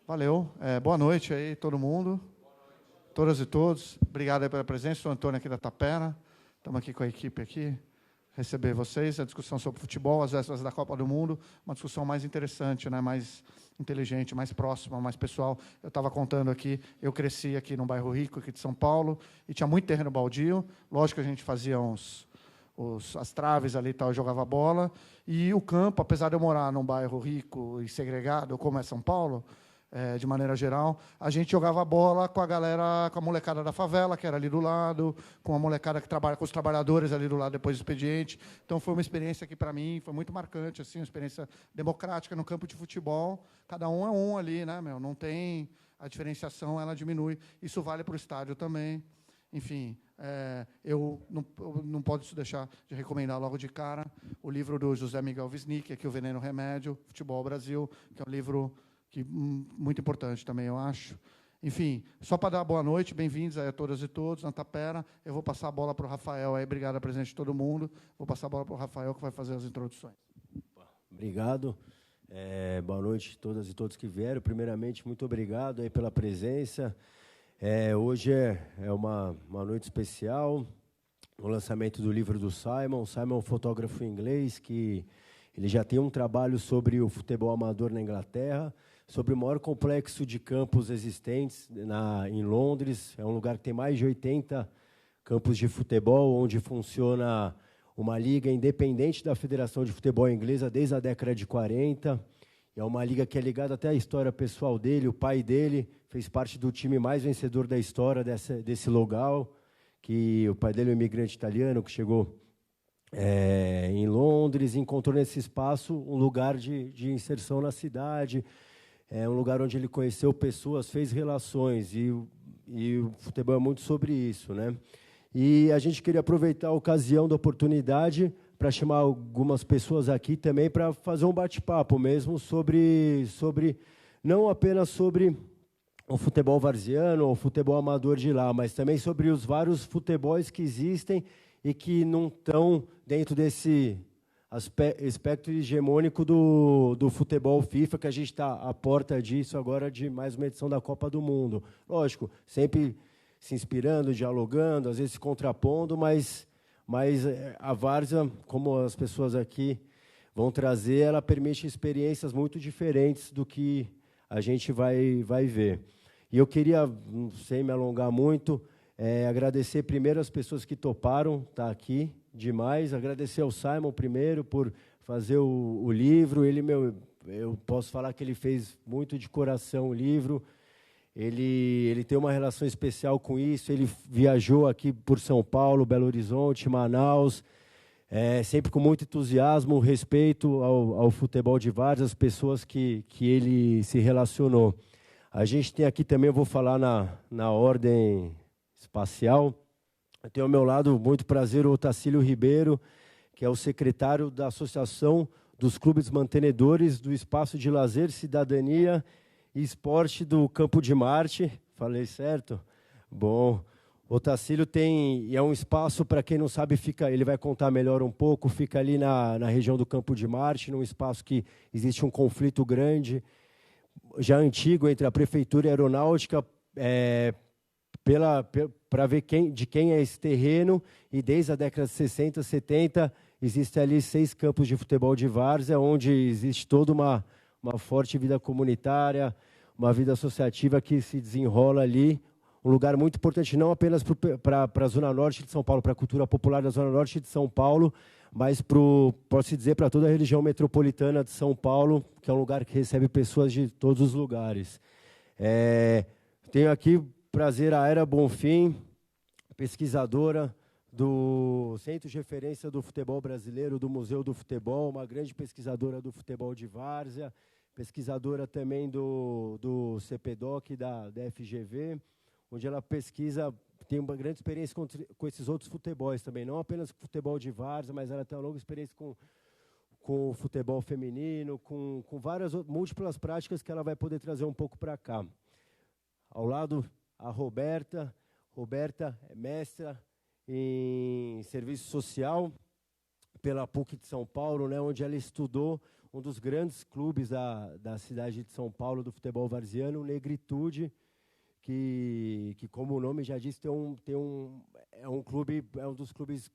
Valeu. Boa noite aí, todo mundo. Todas e todos. Obrigado aí pela presença. Sou o Antônio aqui da Tapera. Estamos aqui com a equipe aqui. Receber vocês. A discussão sobre futebol, as vésperas da Copa do Mundo. Uma discussão mais interessante, né? Mais inteligente, mais próxima, mais pessoal. Eu estava contando aqui, eu cresci aqui no bairro Rico, aqui de São Paulo, e tinha muito terreno baldio. Lógico que a gente fazia as traves ali e tal, jogava bola. E o campo, apesar de eu morar num bairro rico e segregado, como é São Paulo, de maneira geral, a gente jogava bola com a galera, com a molecada da favela, que era ali do lado, com a molecada que trabalha, com os trabalhadores ali do lado depois do expediente. Então, foi uma experiência que, para mim, foi muito marcante, assim, uma experiência democrática no campo de futebol. Cada um é um ali, né, meu? Não tem a diferenciação, ela diminui. Isso vale para o estádio também. Enfim, eu não posso deixar de recomendar logo de cara o livro do José Miguel Wisnik, aqui, O Veneno Remédio, Futebol Brasil, que é um livro muito importante também, eu acho. Enfim, só para dar boa noite, bem-vindos a todas e todos, na Tapera. Eu vou passar a bola para o Rafael, aí, obrigado a presença de todo mundo. Vou passar a bola para o Rafael, que vai fazer as introduções. Obrigado. Boa noite a todas e todos que vieram. Primeiramente, muito obrigado aí pela presença. Hoje é uma noite especial, o lançamento do livro do Simon. Simon é um fotógrafo inglês que ele já tem um trabalho sobre o futebol amador na Inglaterra, sobre o maior complexo de campos existentes em Londres. É um lugar que tem mais de 80 campos de futebol, onde funciona uma liga independente da Federação de Futebol Inglesa desde a década de 40. É uma liga que é ligada até à história pessoal dele. O pai dele fez parte do time mais vencedor da história desse local, que o pai dele é um imigrante italiano que chegou em Londres, encontrou nesse espaço um lugar de inserção na cidade, um lugar onde ele conheceu pessoas, fez relações, e o futebol é muito sobre isso, né? E a gente queria aproveitar a ocasião da oportunidade para chamar algumas pessoas aqui também para fazer um bate-papo mesmo sobre não apenas sobre o futebol varziano ou o futebol amador de lá, mas também sobre os vários futebols que existem e que não estão dentro desse aspecto hegemônico do futebol FIFA, que a gente está à porta disso agora, de mais uma edição da Copa do Mundo. Lógico, sempre se inspirando, dialogando, às vezes se contrapondo, mas a várzea, como as pessoas aqui vão trazer, ela permite experiências muito diferentes do que a gente vai ver. E eu queria, não sei me alongar muito, agradecer primeiro as pessoas que toparam estar aqui, demais. Agradecer ao Simon primeiro por fazer o livro. Eu posso falar que ele fez muito de coração o livro. Ele tem uma relação especial com isso. Ele viajou aqui por São Paulo, Belo Horizonte, Manaus, sempre com muito entusiasmo, respeito ao futebol de várzea, as pessoas que ele se relacionou. A gente tem aqui também, eu vou falar na ordem espacial. Eu tenho ao meu lado, muito prazer, o Otacílio Ribeiro, que é o secretário da Associação dos Clubes Mantenedores do Espaço de Lazer, Cidadania e Esporte do Campo de Marte. Falei certo? Bom, o Otacílio é um espaço, para quem não sabe, ele vai contar melhor um pouco, fica ali na região do Campo de Marte, num espaço que existe um conflito grande, já antigo, entre a Prefeitura e a Aeronáutica, para ver de quem é esse terreno, e desde a década de 60, 70, existem ali 6 campos de futebol de várzea, onde existe toda uma forte vida comunitária, uma vida associativa que se desenrola ali, um lugar muito importante, não apenas para a Zona Norte de São Paulo, para a cultura popular da Zona Norte de São Paulo, mas, posso dizer, para toda a região metropolitana de São Paulo, que é um lugar que recebe pessoas de todos os lugares. Tenho aqui prazer a Aira Bonfim, pesquisadora do Centro de Referência do Futebol Brasileiro, do Museu do Futebol, uma grande pesquisadora do futebol de várzea, pesquisadora também do CPDOC, da FGV, onde ela pesquisa, tem uma grande experiência com esses outros futebols também, não apenas com futebol de várzea, mas ela tem uma longa experiência com o futebol feminino, com várias múltiplas práticas que ela vai poder trazer um pouco para cá. Ao lado, a Roberta é mestra em serviço social pela PUC de São Paulo, né, onde ela estudou um dos grandes clubes da cidade de São Paulo, do futebol varziano, o Negritude, que como o nome já diz, é um dos clubes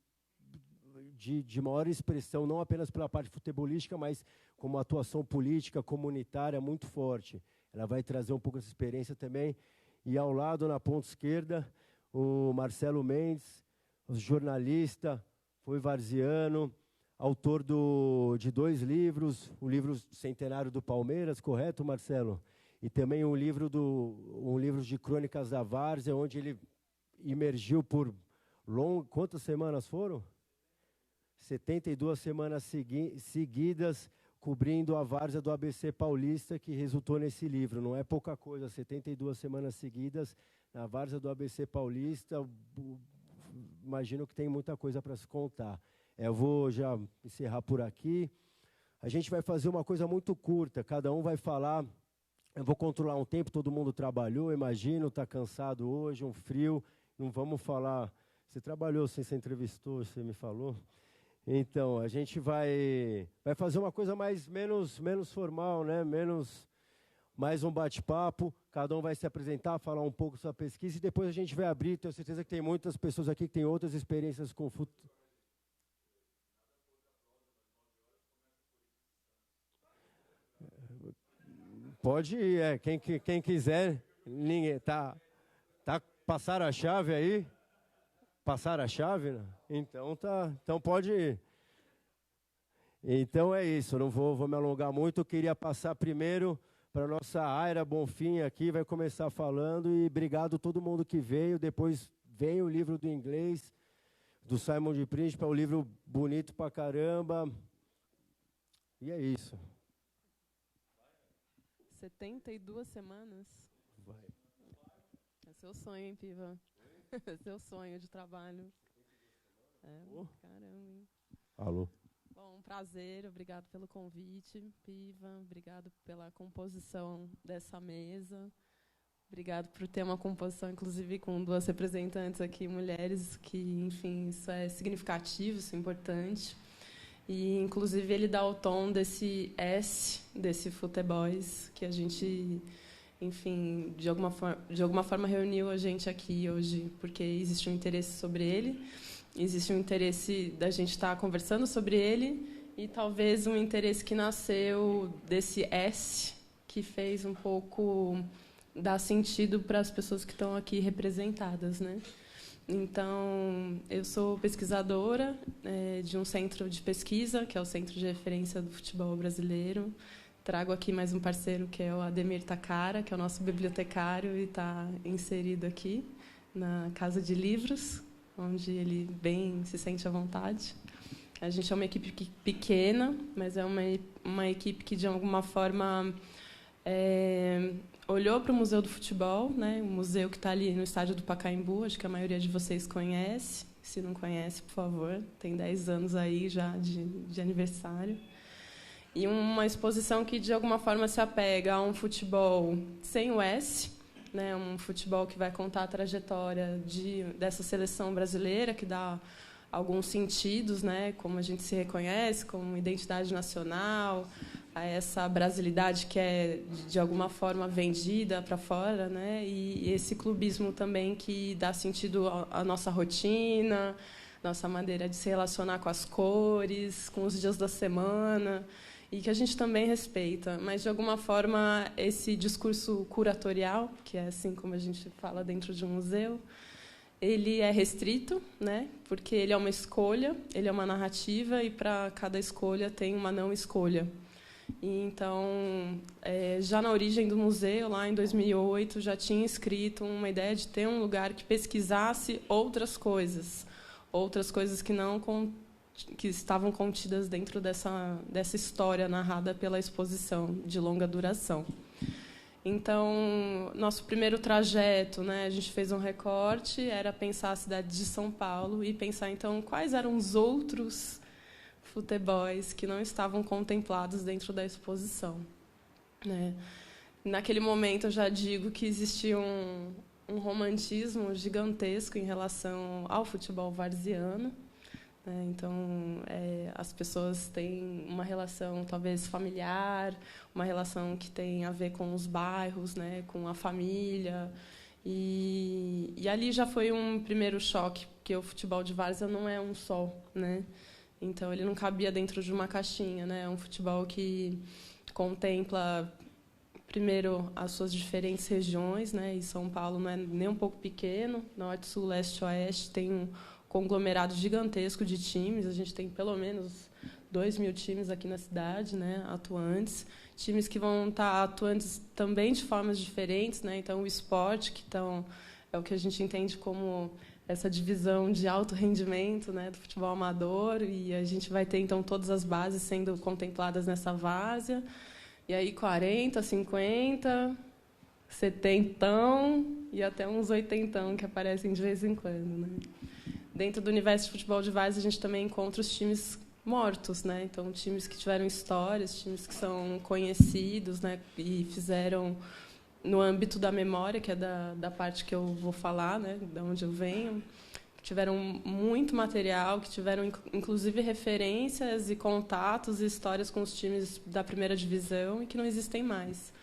de maior expressão, não apenas pela parte futebolística, mas como atuação política, comunitária muito forte. Ela vai trazer um pouco essa experiência também. E ao lado, na ponta esquerda, o Marcelo Mendes, jornalista, foi varziano, autor de 2 livros, o livro Centenário do Palmeiras, correto, Marcelo? E também um livro de crônicas da várzea, onde ele imergiu por quantas semanas foram? 72 semanas seguidas, cobrindo a várzea do ABC Paulista, que resultou nesse livro. Não é pouca coisa, 72 semanas seguidas na várzea do ABC Paulista. Imagino que tem muita coisa para se contar. Eu vou já encerrar por aqui. A gente vai fazer uma coisa muito curta, cada um vai falar. Eu vou controlar um tempo, todo mundo trabalhou, imagino, está cansado hoje, um frio. Não vamos falar... Você trabalhou, você entrevistou, você me falou. Então, a gente vai fazer uma coisa menos formal, né? Mais um bate-papo, cada um vai se apresentar, falar um pouco sobre a pesquisa, e depois a gente vai abrir. Tenho certeza que tem muitas pessoas aqui que têm outras experiências com futebol. Pode ir, quem quiser. Ninguém passaram a chave aí? Passaram a chave? Né? Então pode ir. Então é isso, não vou me alongar muito. Eu queria passar primeiro para a nossa Aira Bonfim aqui, vai começar falando, e obrigado a todo mundo que veio. Depois vem o livro do inglês, do Simon de Príncipe, é um livro bonito pra caramba. E é isso. 72 semanas? Vai. É seu sonho, hein, Piva? É seu sonho de trabalho. Caramba, hein? Alô. Bom, um prazer, obrigado pelo convite, Piva, obrigado pela composição dessa mesa, obrigado por ter uma composição, inclusive, com 2 representantes aqui, mulheres, que, enfim, isso é significativo, isso é importante. E, inclusive, ele dá o tom desse desse Futeboys, que a gente, enfim, de alguma forma reuniu a gente aqui hoje, porque existe um interesse sobre ele. Existe um interesse da gente estar conversando sobre ele e talvez um interesse que nasceu desse que fez um pouco dar sentido para as pessoas que estão aqui representadas, né? Então, eu sou pesquisadora de um centro de pesquisa, que é o Centro de Referência do Futebol Brasileiro. Trago aqui mais um parceiro, que é o Ademir Takara, que é o nosso bibliotecário e está inserido aqui na Casa de Livros, onde ele bem se sente à vontade. A gente é uma equipe pequena, mas é uma equipe que, de alguma forma, olhou para o Museu do Futebol, né? O museu que está ali no estádio do Pacaembu, acho que a maioria de vocês conhece. Se não conhece, por favor, tem 10 anos aí já de aniversário. E uma exposição que, de alguma forma, se apega a um futebol sem o né, um futebol que vai contar a trajetória dessa seleção brasileira, que dá alguns sentidos, né, como a gente se reconhece, como identidade nacional, a essa brasilidade que é, de alguma forma, vendida para fora, né, e esse clubismo também que dá sentido à nossa rotina, nossa maneira de se relacionar com as cores, com os dias da semana, e que a gente também respeita, mas, de alguma forma, esse discurso curatorial, que é assim como a gente fala dentro de um museu, ele é restrito, né? Porque ele é uma escolha, ele é uma narrativa, e para cada escolha tem uma não escolha. E, então, já na origem do museu, lá em 2008, já tinha escrito uma ideia de ter um lugar que pesquisasse outras coisas que estavam contidas dentro dessa história narrada pela exposição de longa duração. Então, nosso primeiro trajeto, né, a gente fez um recorte, era pensar a cidade de São Paulo e pensar, então, quais eram os outros futebols que não estavam contemplados dentro da exposição, né? Naquele momento, eu já digo que existia um romantismo gigantesco em relação ao futebol varziano, né? Então, as pessoas têm uma relação, talvez, familiar, uma relação que tem a ver com os bairros, né? Com a família. E ali já foi um primeiro choque, porque o futebol de várzea não é um só, né? Então, ele não cabia dentro de uma caixinha, né? É um futebol que contempla, primeiro, as suas diferentes regiões, né? E São Paulo não é nem um pouco pequeno. Norte, Sul, Leste, Oeste tem um conglomerado gigantesco de times. A gente tem pelo menos 2.000 times aqui na cidade, né? Atuantes. Times que vão estar atuantes também de formas diferentes, né? Então, o esporte, que é o que a gente entende como essa divisão de alto rendimento, né, do futebol amador, e a gente vai ter, então, todas as bases sendo contempladas nessa várzea. E aí 40, 50, 70 e até uns 80 que aparecem de vez em quando, né? Dentro do universo de futebol de várzea, a gente também encontra os times mortos, né? Então, times que tiveram histórias, times que são conhecidos, né, e fizeram no âmbito da memória, que é da parte que eu vou falar, né, da onde eu venho, que tiveram muito material, que tiveram inclusive referências e contatos e histórias com os times da primeira divisão e que não existem mais.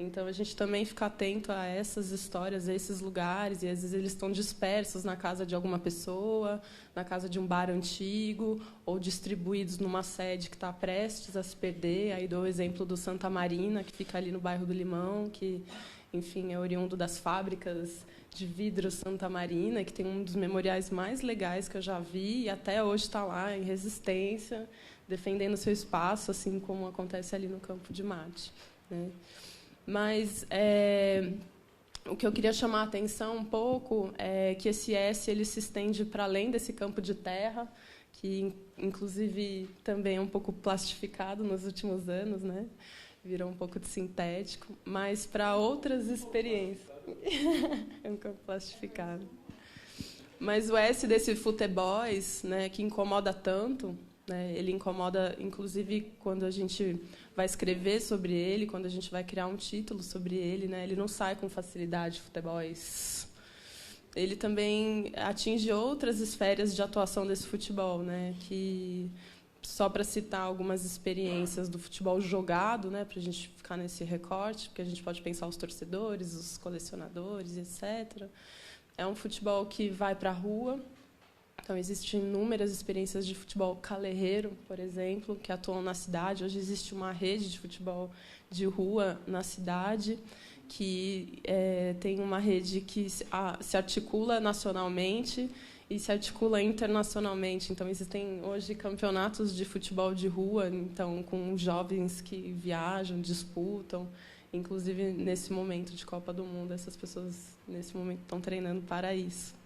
Então, a gente também fica atento a essas histórias, a esses lugares, e às vezes eles estão dispersos na casa de alguma pessoa, na casa de um bar antigo, ou distribuídos numa sede que está prestes a se perder. Aí dou o exemplo do Santa Marina, que fica ali no bairro do Limão, que, enfim, é oriundo das fábricas de vidro Santa Marina, que tem um dos memoriais mais legais que eu já vi, e até hoje está lá em resistência, defendendo seu espaço, assim como acontece ali no Campo de Marte, né? Mas o que eu queria chamar a atenção um pouco é que esse S ele se estende para além desse campo de terra, que, inclusive, também é um pouco plastificado nos últimos anos, né? Virou um pouco de sintético, mas para outras experiências. É um campo plastificado. Mas o S desse futeboys, né, que incomoda tanto, né, ele incomoda, inclusive, quando a gente vai escrever sobre ele, quando a gente vai criar um título sobre ele, né, ele não sai com facilidade, futeboys. Ele também atinge outras esferas de atuação desse futebol, né, que, só para citar algumas experiências do futebol jogado, né, para a gente ficar nesse recorte, porque a gente pode pensar os torcedores, os colecionadores, etc. É um futebol que vai para a rua. Então, existem inúmeras experiências de futebol calerreiro, por exemplo, que atuam na cidade. Hoje existe uma rede de futebol de rua na cidade, que tem uma rede que se articula nacionalmente e se articula internacionalmente. Então, existem hoje campeonatos de futebol de rua, então, com jovens que viajam, disputam. Inclusive, nesse momento de Copa do Mundo, essas pessoas, nesse momento, estão treinando para isso.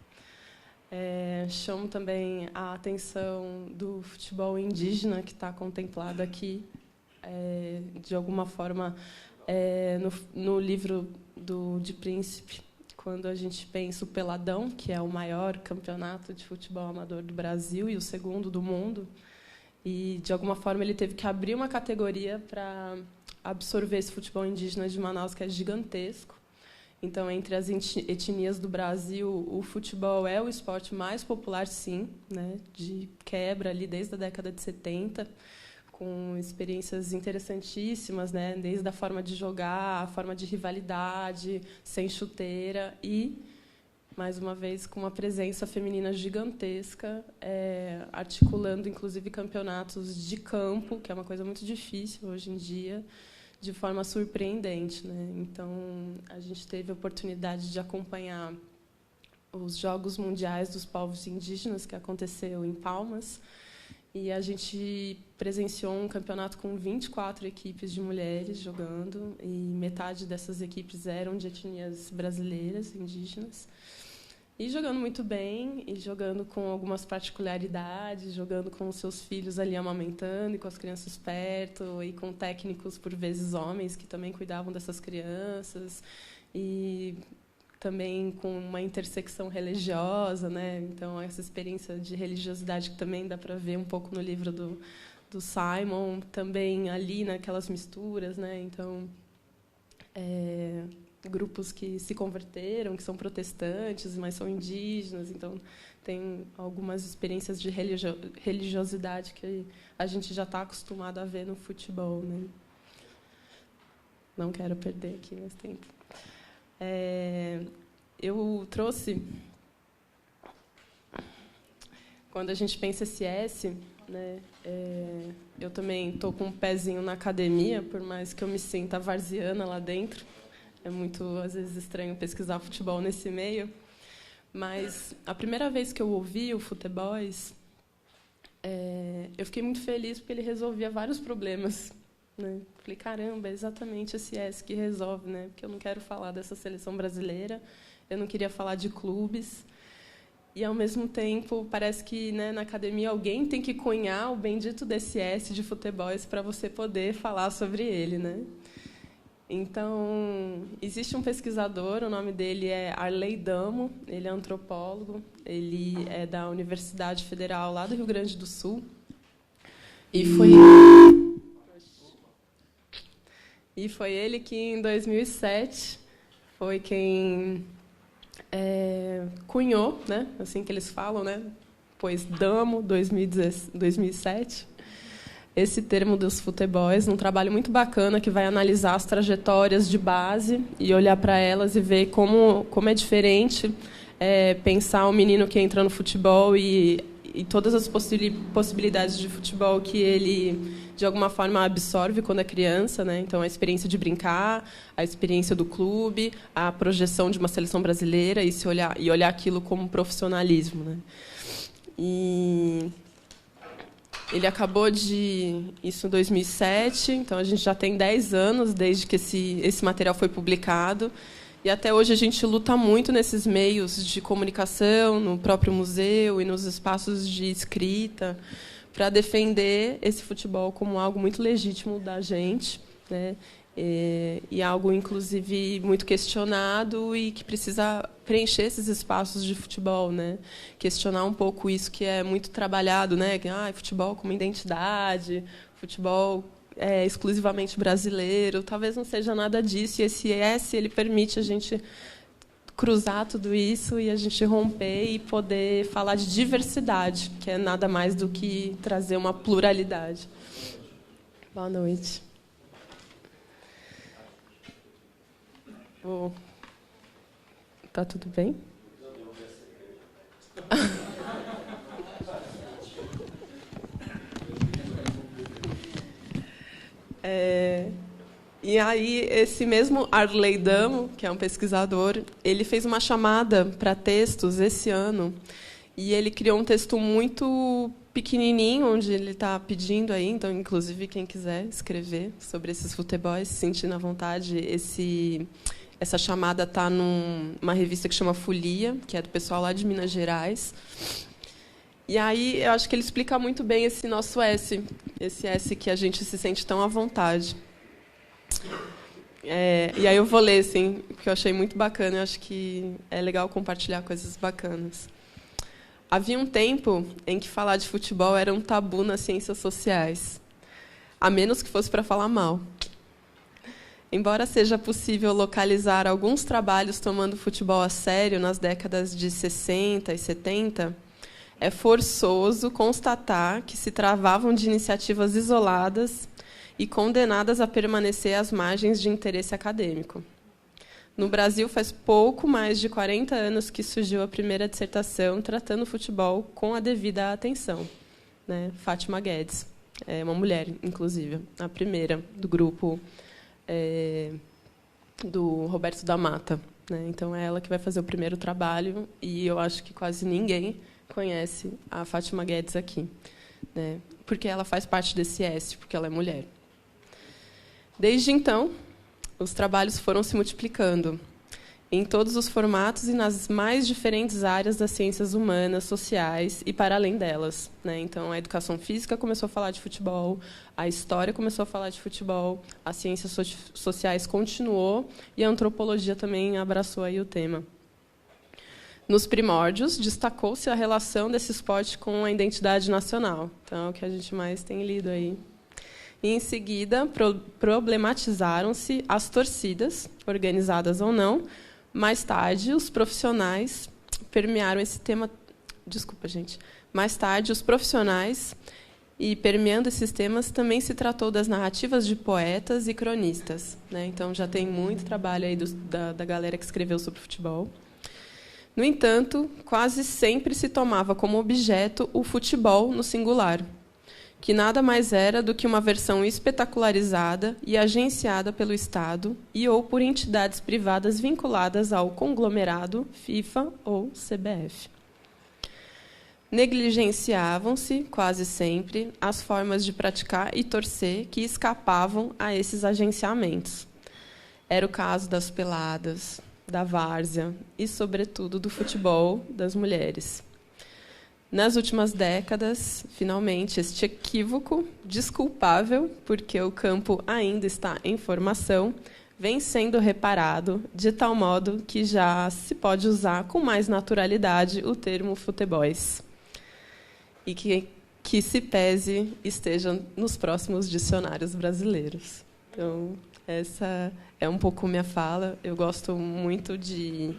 Chamo também a atenção do futebol indígena, que está contemplado aqui, de alguma forma, no livro de Príncipe, quando a gente pensa o Peladão, que é o maior campeonato de futebol amador do Brasil e o segundo do mundo, e, de alguma forma, ele teve que abrir uma categoria para absorver esse futebol indígena de Manaus, que é gigantesco. Então, entre as etnias do Brasil, o futebol é o esporte mais popular, sim, né, de quebra ali desde a década de 70, com experiências interessantíssimas, né, desde a forma de jogar, a forma de rivalidade, sem chuteira e, mais uma vez, com uma presença feminina gigantesca, articulando, inclusive, campeonatos de campo, que é uma coisa muito difícil hoje em dia, de forma surpreendente, né? Então, a gente teve a oportunidade de acompanhar os Jogos Mundiais dos Povos Indígenas, que aconteceu em Palmas, e a gente presenciou um campeonato com 24 equipes de mulheres jogando, e metade dessas equipes eram de etnias brasileiras, indígenas, e jogando muito bem, e jogando com algumas particularidades, jogando com os seus filhos ali amamentando, e com as crianças perto, e com técnicos, por vezes, homens, que também cuidavam dessas crianças, e também com uma intersecção religiosa, né? Então, essa experiência de religiosidade que também dá para ver um pouco no livro do Simon, também ali naquelas misturas, né? Então, grupos que se converteram, que são protestantes, mas são indígenas, então tem algumas experiências de religiosidade que a gente já está acostumado a ver no futebol, né? Não quero perder aqui mais tempo. Eu trouxe, quando a gente pensa SS, né, eu também estou com um pezinho na academia, por mais que eu me sinta varziana lá dentro. É muito, às vezes, estranho pesquisar futebol nesse meio. Mas a primeira vez que eu ouvi o Futeboys, eu fiquei muito feliz porque ele resolvia vários problemas, né? Falei, caramba, é exatamente esse S que resolve, né? Porque eu não quero falar dessa seleção brasileira, eu não queria falar de clubes. E, ao mesmo tempo, parece que, né, na academia alguém tem que cunhar o bendito desse S de Futeboys para você poder falar sobre ele, né? Então, existe um pesquisador, o nome dele é Arley Damo, ele é antropólogo, ele é da Universidade Federal lá do Rio Grande do Sul. E foi ele que, em 2007, foi quem cunhou, né, assim que eles falam, né, pois Damo, 2007, esse termo dos futeboys, um trabalho muito bacana que vai analisar as trajetórias de base e olhar para elas e ver como é diferente pensar um menino que entra no futebol e todas as possibilidades de futebol que ele, de alguma forma, absorve quando é criança, né? Então, a experiência de brincar, a experiência do clube, a projeção de uma seleção brasileira e olhar aquilo como profissionalismo, né? E ele acabou isso em 2007, então a gente já tem 10 anos desde que esse material foi publicado. E até hoje a gente luta muito nesses meios de comunicação, no próprio museu e nos espaços de escrita, para defender esse futebol como algo muito legítimo da gente, né? E algo, inclusive, muito questionado e que precisa preencher esses espaços de futebol, né? Questionar um pouco isso que é muito trabalhado, né? Futebol como identidade, futebol exclusivamente brasileiro. Talvez não seja nada disso. E esse ele permite a gente cruzar tudo isso e a gente romper e poder falar de diversidade, que é nada mais do que trazer uma pluralidade. Boa noite. Tá tudo bem? E aí, esse mesmo Arley Damo, que é um pesquisador, ele fez uma chamada para textos esse ano e ele criou um texto muito pequenininho, onde ele está pedindo aí, então, inclusive, quem quiser escrever sobre esses futeboys, se sentindo à vontade, essa chamada está numa revista que chama Folia, que é do pessoal lá de Minas Gerais. E aí eu acho que ele explica muito bem esse nosso S, esse S que a gente se sente tão à vontade. E aí eu vou ler, assim, porque eu achei muito bacana, eu acho que é legal compartilhar coisas bacanas. Havia um tempo em que falar de futebol era um tabu nas ciências sociais, a menos que fosse para falar mal. Embora seja possível localizar alguns trabalhos tomando futebol a sério nas décadas de 60 e 70, é forçoso constatar que se travavam de iniciativas isoladas e condenadas a permanecer às margens de interesse acadêmico. No Brasil, faz pouco mais de 40 anos que surgiu a primeira dissertação tratando o futebol com a devida atenção, né? Fátima Guedes, é uma mulher, inclusive, a primeira do grupo do Roberto da Mata, né? Então, é ela que vai fazer o primeiro trabalho e eu acho que quase ninguém conhece a Fátima Guedes aqui, né? Porque ela faz parte desse S, porque ela é mulher. Desde então, os trabalhos foram se multiplicando em todos os formatos e nas mais diferentes áreas das ciências humanas, sociais e para além delas, né? Então, a educação física começou a falar de futebol, a história começou a falar de futebol, as ciências sociais continuou e a antropologia também abraçou aí o tema. Nos primórdios, destacou-se a relação desse esporte com a identidade nacional. Então, é o que a gente mais tem lido aí. E, em seguida, problematizaram-se as torcidas, organizadas ou não. Mais tarde, os profissionais permearam esse tema... Desculpa, gente. Mais tarde, os profissionais, e permeando esses temas, também se tratou das narrativas de poetas e cronistas, né? Então, já tem muito trabalho aí da galera que escreveu sobre futebol. No entanto, quase sempre se tomava como objeto o futebol no singular, que nada mais era do que uma versão espetacularizada e agenciada pelo Estado e ou por entidades privadas vinculadas ao conglomerado FIFA ou CBF. Negligenciavam-se, quase sempre, as formas de praticar e torcer que escapavam a esses agenciamentos. Era o caso das peladas, da várzea e, sobretudo, do futebol das mulheres. Nas últimas décadas, finalmente, este equívoco, desculpável, porque o campo ainda está em formação, vem sendo reparado de tal modo que já se pode usar com mais naturalidade o termo futebols. E que se pese, esteja nos próximos dicionários brasileiros. Então, essa é um pouco minha fala. Eu gosto muito de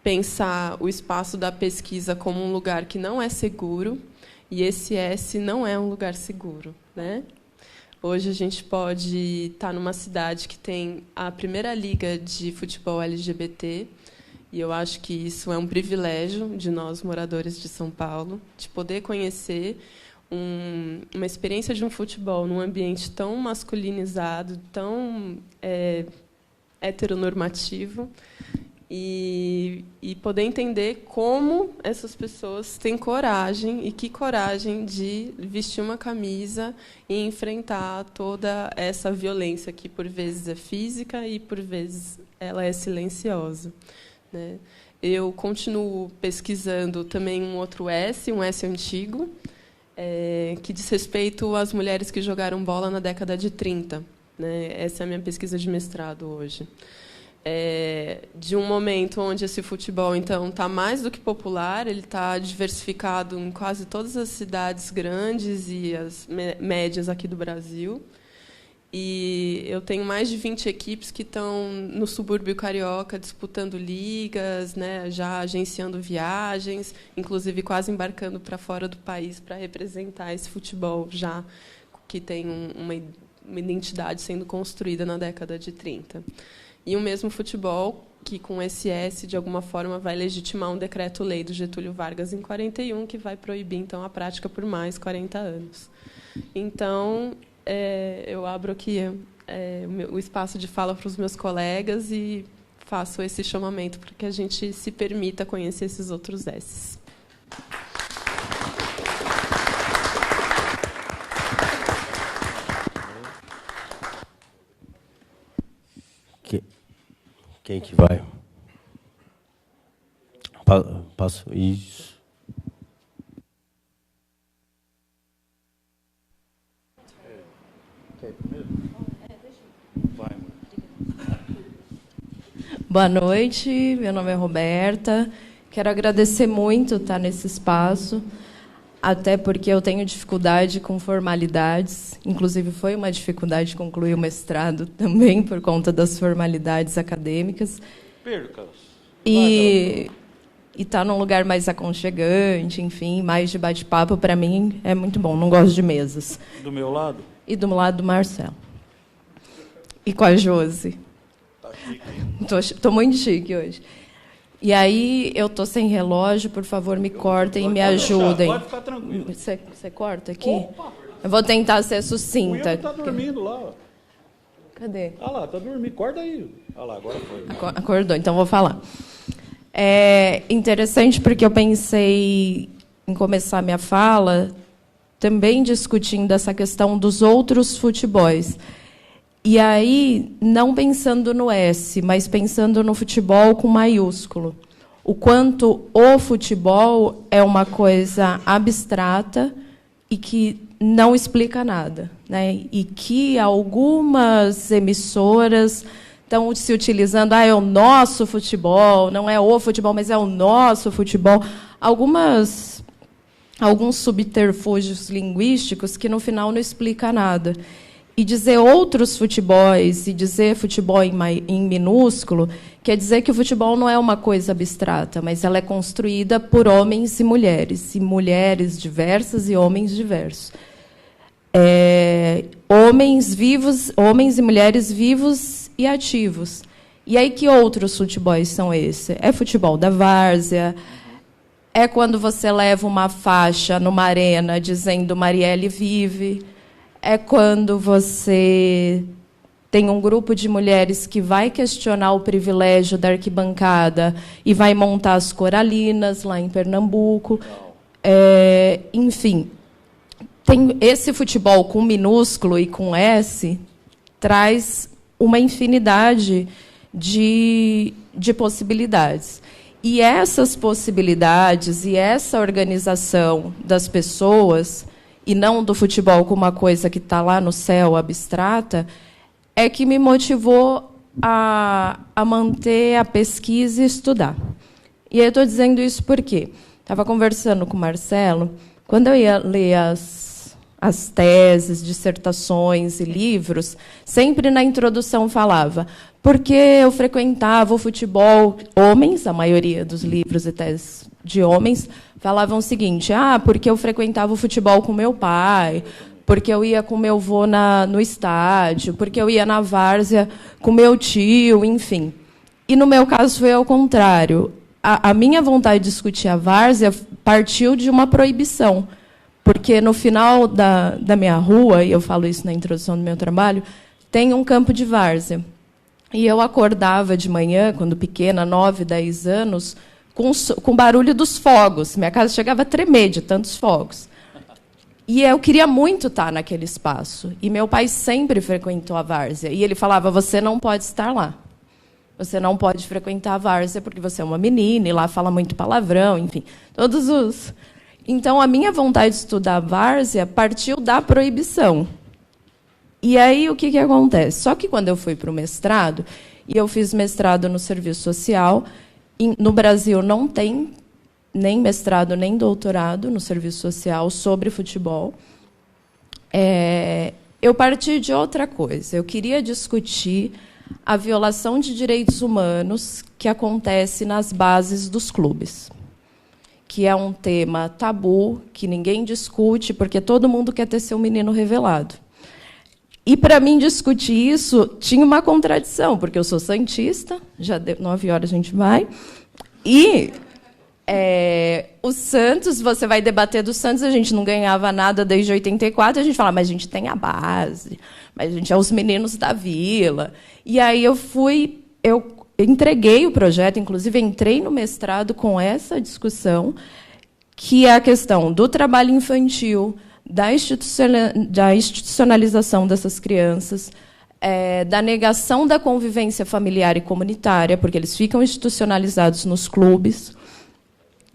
pensar o espaço da pesquisa como um lugar que não é seguro, e esse S não é um lugar seguro, né? Hoje a gente pode estar numa cidade que tem a primeira liga de futebol LGBT, e eu acho que isso é um privilégio de nós, moradores de São Paulo, de poder conhecer uma experiência de um futebol num ambiente tão masculinizado, tão heteronormativo, e poder entender como essas pessoas têm coragem, e que coragem de vestir uma camisa e enfrentar toda essa violência que, por vezes, é física e, por vezes, ela é silenciosa, né? Eu continuo pesquisando também um outro S, um S antigo, que diz respeito às mulheres que jogaram bola na década de 30. Né? Essa é a minha pesquisa de mestrado hoje. De um momento onde esse futebol então está mais do que popular, ele está diversificado em quase todas as cidades grandes e as médias aqui do Brasil. E eu tenho mais de 20 equipes que estão no subúrbio carioca disputando ligas, né, já agenciando viagens, inclusive quase embarcando para fora do país para representar esse futebol já que tem uma identidade sendo construída na década de 30. E o mesmo futebol que, com esse S, de alguma forma, vai legitimar um decreto-lei do Getúlio Vargas em 41, que vai proibir então a prática por mais 40 anos. Então, eu abro aqui o espaço de fala para os meus colegas e faço esse chamamento para que a gente se permita conhecer esses outros S's. Quem que vai? Passo. Isso. Boa noite, meu nome é Roberta. Quero agradecer muito estar nesse espaço, até porque eu tenho dificuldade com formalidades. Inclusive, foi uma dificuldade concluir o mestrado também por conta das formalidades acadêmicas. Percas. E estar num lugar mais aconchegante, enfim, mais de bate-papo, para mim, é muito bom. Não gosto de mesas. Do meu lado? E do lado do Marcelo. E com a Josi. Estou muito chique hoje. E aí, eu estou sem relógio, por favor, me cortem e me ajudem. Pode ficar tranquilo. Você corta aqui? Opa! Eu vou tentar ser O sucinta. Will está dormindo lá. Cadê? Ah lá, está dormindo. Corta aí. Ah lá, agora foi. Acordou, então vou falar. É interessante porque eu pensei em começar minha fala também discutindo essa questão dos outros futebols. E aí, não pensando no S, mas pensando no futebol com maiúsculo. O quanto o futebol é uma coisa abstrata e que não explica nada, né? E que algumas emissoras estão se utilizando, é o nosso futebol, não é o futebol, mas é o nosso futebol. Algumas alguns subterfúgios linguísticos que, no final, não explica nada. E dizer outros futebols, e dizer futebol em minúsculo, quer dizer que o futebol não é uma coisa abstrata, mas ela é construída por homens e mulheres diversas e homens diversos. Homens vivos, homens e mulheres vivos e ativos. E aí, que outros futebols são esses? É futebol da várzea, é quando você leva uma faixa numa arena dizendo Marielle vive, é quando você tem um grupo de mulheres que vai questionar o privilégio da arquibancada e vai montar as Coralinas, lá em Pernambuco. Enfim, tem esse futebol com minúsculo e com S traz uma infinidade de possibilidades. E essas possibilidades e essa organização das pessoas, e não do futebol como uma coisa que está lá no céu, abstrata, é que me motivou a manter a pesquisa e estudar. E eu estou dizendo isso porque estava conversando com o Marcelo, quando eu ia ler as teses, dissertações e livros, sempre na introdução falava porque eu frequentava o futebol, homens, a maioria dos livros e teses de homens, falavam o seguinte, porque eu frequentava o futebol com meu pai, porque eu ia com meu avô no estádio, porque eu ia na várzea com meu tio, enfim. E, no meu caso, foi ao contrário. A minha vontade de discutir a várzea partiu de uma proibição, porque, no final da minha rua, e eu falo isso na introdução do meu trabalho, tem um campo de várzea. E eu acordava de manhã, quando pequena, 9, 10 anos, com o barulho dos fogos. Minha casa chegava a tremer de tantos fogos. E eu queria muito estar naquele espaço. E meu pai sempre frequentou a várzea. E ele falava, você não pode estar lá. Você não pode frequentar a várzea porque você é uma menina, e lá fala muito palavrão, enfim. Então, a minha vontade de estudar a várzea partiu da proibição. E aí, o que acontece? Só que, quando eu fui para o mestrado, e eu fiz mestrado no serviço social, no Brasil não tem nem mestrado nem doutorado no serviço social sobre futebol, eu parti de outra coisa. Eu queria discutir a violação de direitos humanos que acontece nas bases dos clubes, que é um tema tabu, que ninguém discute, porque todo mundo quer ter seu menino revelado. E, para mim, discutir isso tinha uma contradição, porque eu sou santista, já deu 9 horas a gente vai, e o Santos, você vai debater do Santos, a gente não ganhava nada desde 84, a gente fala, mas a gente tem a base, mas a gente é os meninos da vila. E aí eu entreguei o projeto, inclusive entrei no mestrado com essa discussão, que é a questão do trabalho infantil, da institucionalização dessas crianças, da negação da convivência familiar e comunitária, porque eles ficam institucionalizados nos clubes,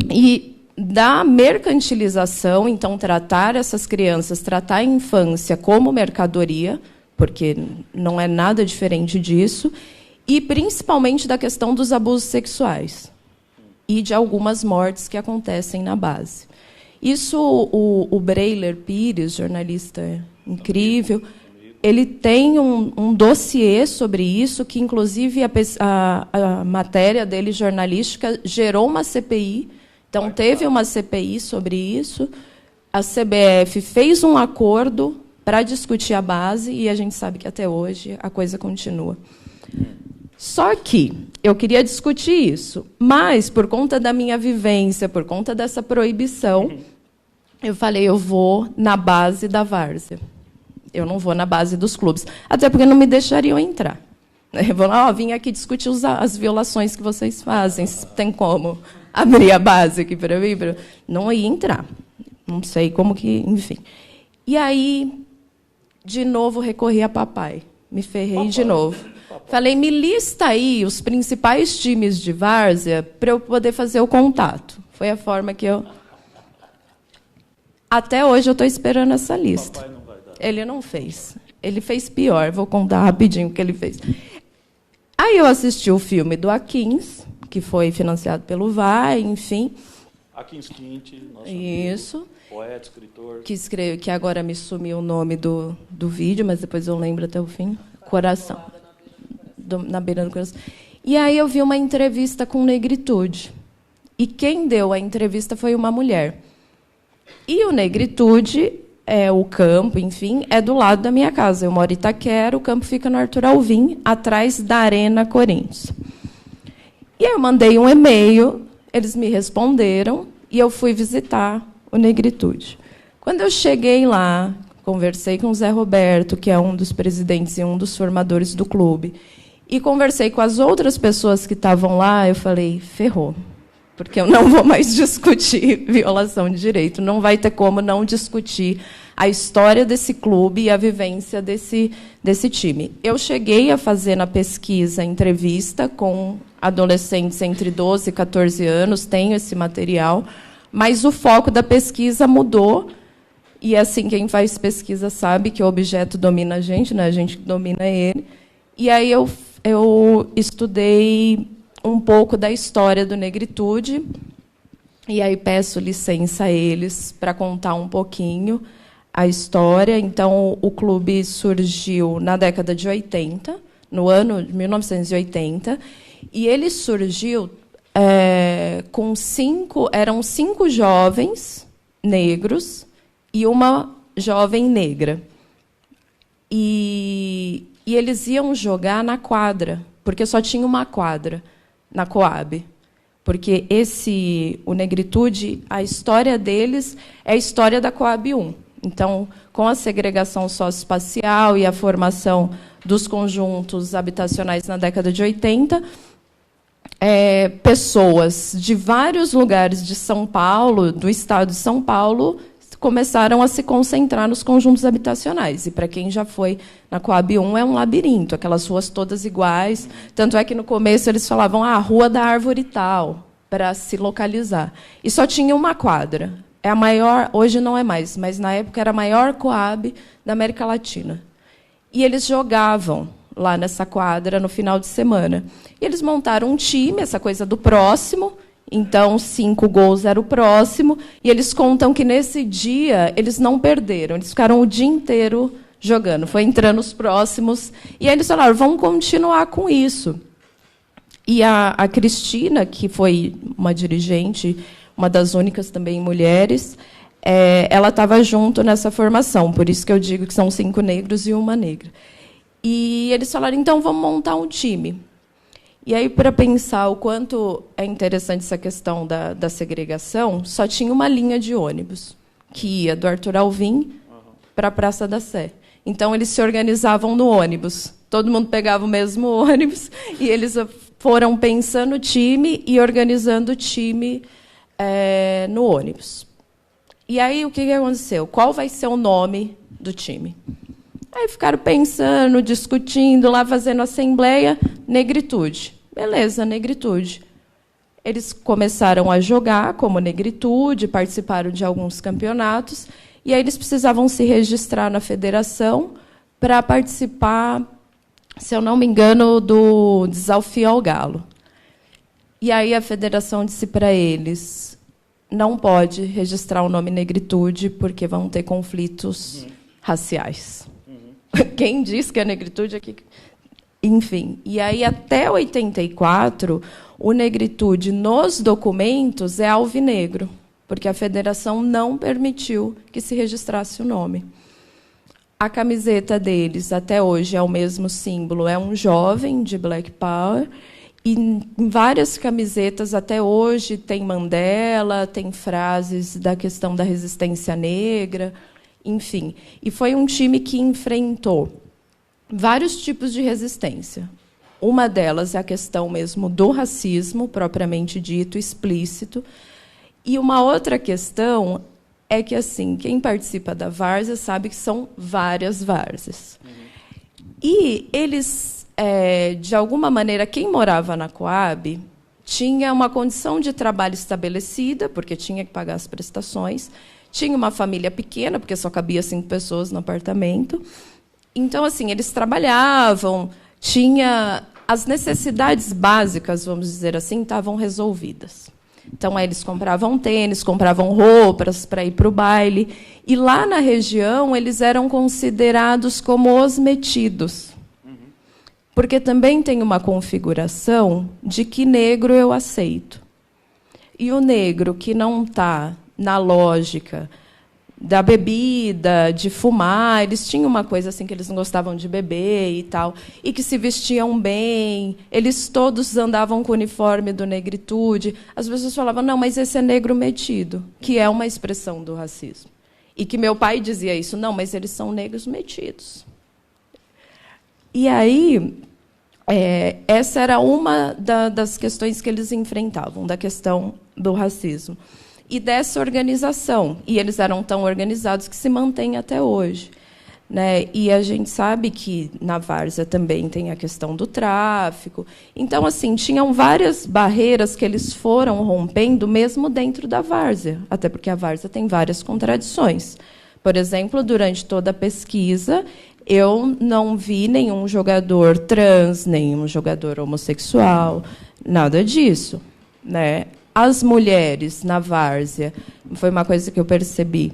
e da mercantilização, então, tratar essas crianças, tratar a infância como mercadoria, porque não é nada diferente disso, e, principalmente, da questão dos abusos sexuais e de algumas mortes que acontecem na base. Isso, o Breiler Pires, jornalista incrível, ele tem um dossiê sobre isso, que, inclusive, a matéria dele, jornalística, gerou uma CPI. Então, teve uma CPI sobre isso. A CBF fez um acordo para discutir a base, e a gente sabe que, até hoje, a coisa continua. Só que eu queria discutir isso, mas, por conta da minha vivência, por conta dessa proibição, eu falei, eu vou na base da várzea. Eu não vou na base dos clubes, até porque não me deixariam entrar. Eu vou lá, vim aqui discutir as violações que vocês fazem, se tem como abrir a base aqui para mim. Não ia entrar. Não sei como que, enfim. E aí, de novo, recorri a papai. Me ferrei de novo. Falei, me lista aí os principais times de várzea para eu poder fazer o contato. Foi a forma que eu... Até hoje eu estou esperando essa lista. Ele não fez. Ele fez pior. Vou contar rapidinho o que ele fez. Aí eu assisti o filme do Aquins, que foi financiado pelo VAI, enfim. Aqui em Stint, nosso Isso. amigo, poeta, escritor. Que agora me sumiu o nome do vídeo, mas depois eu lembro até o fim. Coração. Na beira do coração. E aí eu vi uma entrevista com Negritude. E quem deu a entrevista foi uma mulher. E o Negritude, o campo, enfim, é do lado da minha casa. Eu moro em Itaquera, o campo fica no Arthur Alvim, atrás da Arena Corinthians. E aí eu mandei um e-mail, eles me responderam, e eu fui visitar o Negritude. Quando eu cheguei lá, conversei com o Zé Roberto, que é um dos presidentes e um dos formadores do clube, e conversei com as outras pessoas que estavam lá, eu falei, ferrou, porque eu não vou mais discutir violação de direito, não vai ter como não discutir a história desse clube e a vivência desse time. Eu cheguei a fazer na pesquisa entrevista com adolescentes entre 12 e 14 anos, tenho esse material, mas o foco da pesquisa mudou, e assim, quem faz pesquisa sabe que o objeto domina a gente, né? A gente domina ele. E aí eu estudei um pouco da história do Negritude, e aí peço licença a eles para contar um pouquinho a história. Então, o clube surgiu na década de 80, no ano de 1980, e ele surgiu eram 5 jovens negros e uma jovem negra. E eles iam jogar na quadra, porque só tinha uma quadra na Coab. Porque o Negritude, a história deles é a história da Coab 1. Então, com a segregação socioespacial e a formação dos conjuntos habitacionais na década de 80, pessoas de vários lugares de São Paulo, do estado de São Paulo, começaram a se concentrar nos conjuntos habitacionais. E, para quem já foi na Coab 1, é um labirinto, aquelas ruas todas iguais. Tanto é que, no começo, eles falavam Rua da Árvore tal, para se localizar. E só tinha uma quadra. É a maior, hoje não é mais, mas, na época, era a maior Coab da América Latina. E eles jogavam lá nessa quadra no final de semana. E eles montaram um time, essa coisa do próximo. Então, 5 gols era o próximo. E eles contam que, nesse dia, eles não perderam. Eles ficaram o dia inteiro jogando. Foi entrando os próximos. E aí eles falaram, vamos continuar com isso. E a Cristina, que foi uma dirigente, uma das únicas também mulheres, ela estava junto nessa formação. Por isso que eu digo que são 5 negros e uma negra. E eles falaram, então, vamos montar um time. E aí, para pensar o quanto é interessante essa questão da segregação, só tinha uma linha de ônibus, que ia do Arthur Alvim para a Praça da Sé. Então, eles se organizavam no ônibus. Todo mundo pegava o mesmo ônibus, e eles foram pensando o time e organizando o time no ônibus. E aí, o que aconteceu? Qual vai ser o nome do time? Aí ficaram pensando, discutindo, lá fazendo assembleia, Negritude. Beleza, Negritude. Eles começaram a jogar como Negritude, participaram de alguns campeonatos, e aí eles precisavam se registrar na federação para participar, se eu não me engano, do Desafio ao Galo. E aí a federação disse para eles, não pode registrar o nome Negritude, porque vão ter conflitos raciais. Quem diz que é Negritude aqui? Enfim. E aí, até 84, o Negritude, nos documentos, é alvinegro, porque a federação não permitiu que se registrasse o nome. A camiseta deles, até hoje, é o mesmo símbolo, é um jovem de Black Power, e em várias camisetas, até hoje, tem Mandela, tem frases da questão da resistência negra, enfim. E foi um time que enfrentou vários tipos de resistência. Uma delas é a questão mesmo do racismo, propriamente dito, explícito. E uma outra questão é que, assim, quem participa da várzea sabe que são várias várzeas. E eles, de alguma maneira, quem morava na Coab tinha uma condição de trabalho estabelecida, porque tinha que pagar as prestações, tinha uma família pequena, porque só cabia 5 pessoas no apartamento. Então, assim, eles trabalhavam, tinha as necessidades básicas, vamos dizer assim, estavam resolvidas. Então, aí eles compravam tênis, compravam roupas para ir para o baile. E lá na região, eles eram considerados como os metidos. Porque também tem uma configuração de que negro eu aceito. E o negro que não está na lógica da bebida, de fumar, eles tinham uma coisa assim que eles não gostavam de beber e tal, e que se vestiam bem, eles todos andavam com o uniforme do negritude. As pessoas falavam, não, mas esse é negro metido, que é uma expressão do racismo. E que meu pai dizia isso, não, mas eles são negros metidos. E aí, essa era uma das questões que eles enfrentavam, da questão do racismo. E dessa organização. E eles eram tão organizados que se mantêm até hoje. Né? E a gente sabe que na várzea também tem a questão do tráfico. Então, assim, tinham várias barreiras que eles foram rompendo, mesmo dentro da várzea, até porque a várzea tem várias contradições. Por exemplo, durante toda a pesquisa, eu não vi nenhum jogador trans, nenhum jogador homossexual, nada disso. Né? As mulheres na várzea, foi uma coisa que eu percebi,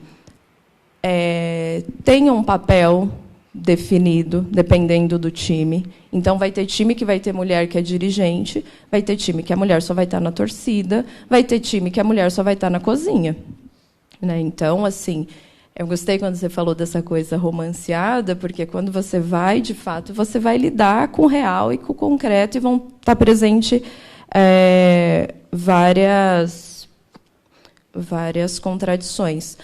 têm um papel definido, dependendo do time. Então, vai ter time que vai ter mulher que é dirigente, vai ter time que a mulher só vai estar na torcida, vai ter time que a mulher só vai estar na cozinha. Né? Então, assim, eu gostei quando você falou dessa coisa romanceada, porque quando você vai, de fato, você vai lidar com o real e com o concreto, e vão estar presentes várias contradições.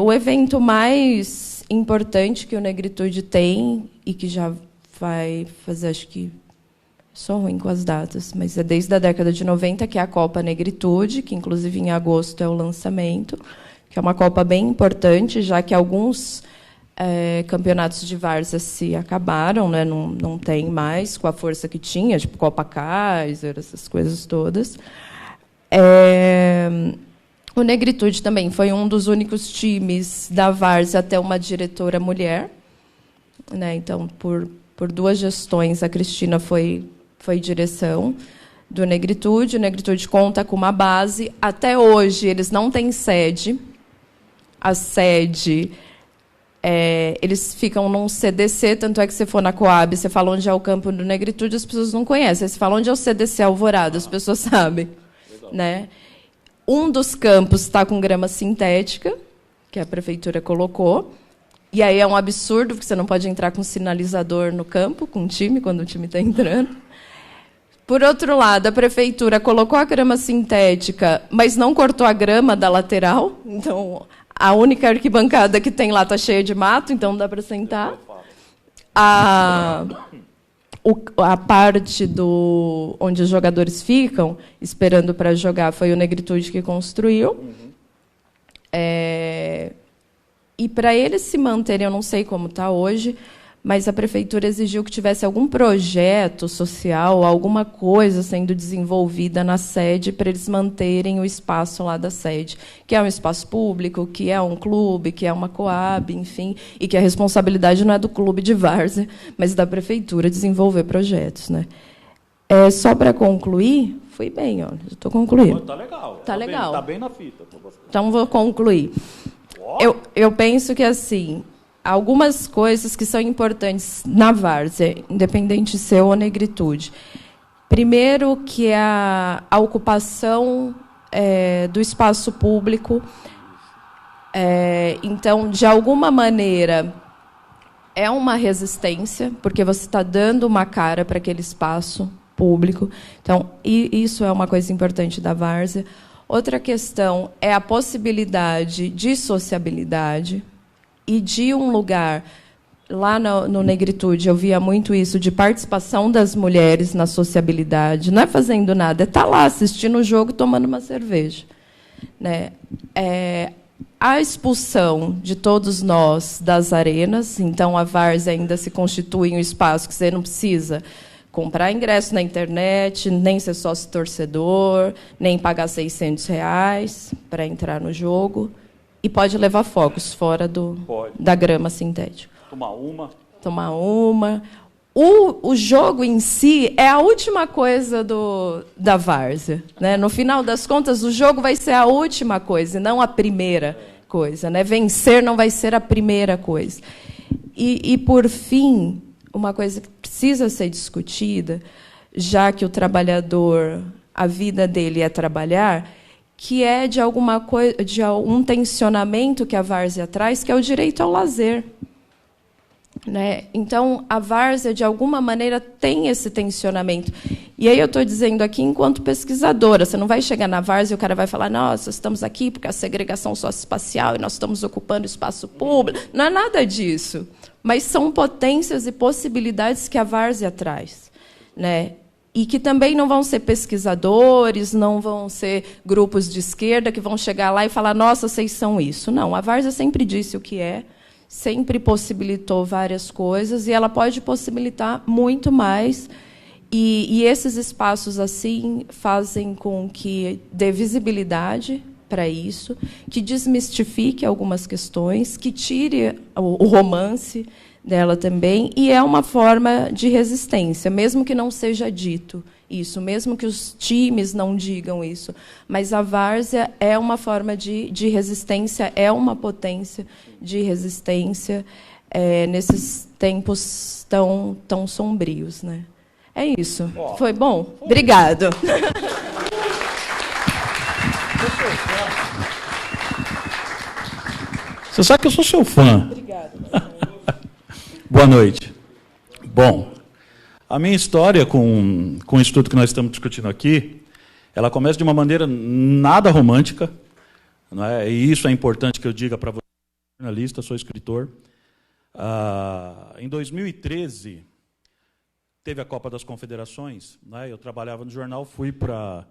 O evento mais importante que o Negritude tem, e que já vai fazer, acho que sou ruim com as datas, mas é desde a década de 90, que é a Copa Negritude, que, inclusive, em agosto é o lançamento, que é uma Copa bem importante, já que alguns campeonatos de várzea se acabaram, né? Não tem mais com a força que tinha, tipo Copa Kaiser, essas coisas todas. O Negritude também foi um dos únicos times da várzea a ter uma diretora mulher. Né? Então, por 2 gestões, a Cristina foi direção do Negritude. O Negritude conta com uma base. Até hoje, eles não têm sede. A sede... eles ficam num CDC, tanto é que você for na Coab, você fala onde é o campo do Negritude, as pessoas não conhecem. Você fala onde é o CDC Alvorada, as pessoas sabem. Né? Um dos campos está com grama sintética, que a prefeitura colocou, e aí é um absurdo, porque você não pode entrar com sinalizador no campo, com o time, quando o time está entrando. Por outro lado, a prefeitura colocou a grama sintética, mas não cortou a grama da lateral, então... A única arquibancada que tem lá está cheia de mato, então não dá para sentar. A parte onde os jogadores ficam, esperando para jogar, foi o Negritude que construiu. E, para eles se manterem, eu não sei como está hoje, mas a prefeitura exigiu que tivesse algum projeto social, alguma coisa sendo desenvolvida na sede para eles manterem o espaço lá da sede, que é um espaço público, que é um clube, que é uma Coab, enfim, e que a responsabilidade não é do clube de várzea, mas da prefeitura desenvolver projetos. Né? Só para concluir, fui bem, olha, estou concluindo. Está legal. Está legal. Está bem na fita. Então, vou concluir. Eu penso que, assim... Algumas coisas que são importantes na várzea, independente de ser ou negritude. Primeiro, que é a ocupação do espaço público. Então, de alguma maneira, é uma resistência, porque você está dando uma cara para aquele espaço público. Então, isso é uma coisa importante da várzea. Outra questão é a possibilidade de sociabilidade, e de um lugar, lá no Negritude, eu via muito isso, de participação das mulheres na sociabilidade. Não é fazendo nada, é estar lá assistindo o jogo, tomando uma cerveja. Né? A expulsão de todos nós das arenas, então a várzea ainda se constitui em um espaço que você não precisa comprar ingresso na internet, nem ser sócio torcedor, nem pagar R$600 para entrar no jogo. E pode levar fogos fora da grama sintética. Tomar uma. o jogo em si é a última coisa da várzea, né? No final das contas, o jogo vai ser a última coisa, não a primeira coisa, né? Vencer não vai ser a primeira coisa. E, por fim, uma coisa que precisa ser discutida, já que o trabalhador, a vida dele é trabalhar, que é de um tensionamento que a várzea traz, que é o direito ao lazer. Né? Então, a várzea, de alguma maneira, tem esse tensionamento. E aí eu estou dizendo aqui enquanto pesquisadora. Você não vai chegar na várzea e o cara vai falar, nossa, estamos aqui porque a segregação socioespacial e nós estamos ocupando espaço público. Não é nada disso. Mas são potências e possibilidades que a várzea traz. Né? E que também não vão ser pesquisadores, não vão ser grupos de esquerda que vão chegar lá e falar, nossa, vocês são isso. Não, a várzea sempre disse o que é, sempre possibilitou várias coisas, e ela pode possibilitar muito mais. E esses espaços assim fazem com que dê visibilidade para isso, que desmistifique algumas questões, que tire o romance dela também, e é uma forma de resistência, mesmo que não seja dito isso, mesmo que os times não digam isso, mas a várzea é uma forma de resistência, é uma potência de resistência nesses tempos tão sombrios, né? É isso. Foi bom? Obrigado. Você sabe que eu sou seu fã. Obrigada. Boa noite. Bom, a minha história com o estudo que nós estamos discutindo aqui, ela começa de uma maneira nada romântica, não é? E isso é importante que eu diga para você, jornalista, sou escritor. Em 2013, teve a Copa das Confederações, né? Eu trabalhava no jornal, fui para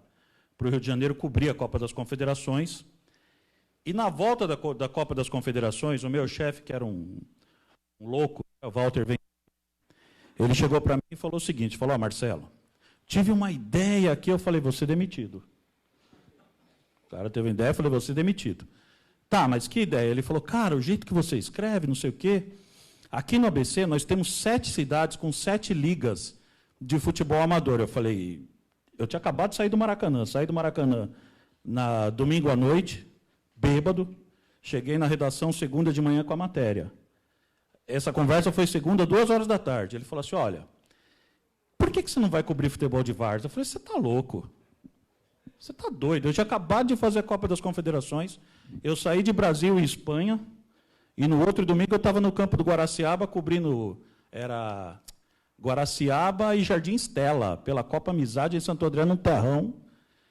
o Rio de Janeiro cobrir a Copa das Confederações, e na volta da Copa das Confederações, o meu chefe, que era um louco, o Walter Vem, ele chegou para mim e falou o seguinte, falou, Marcelo, tive uma ideia aqui, eu falei, você demitido. O cara teve uma ideia, eu falei, você demitido. Tá, mas que ideia? Ele falou, cara, o jeito que você escreve, não sei o quê, aqui no ABC nós temos 7 cidades com 7 ligas de futebol amador. Eu falei, eu tinha acabado de sair do Maracanã, na domingo à noite, bêbado, cheguei na redação segunda de manhã com a matéria. Essa conversa foi segunda, 14h. Ele falou assim, olha, por que você não vai cobrir futebol de várzea? Eu falei, você está louco. Você está doido. Eu tinha acabado de fazer a Copa das Confederações, eu saí de Brasil e Espanha, e no outro domingo eu estava no campo do Guaraciaba, cobrindo, era Guaraciaba e Jardim Estela, pela Copa Amizade em Santo André, num terrão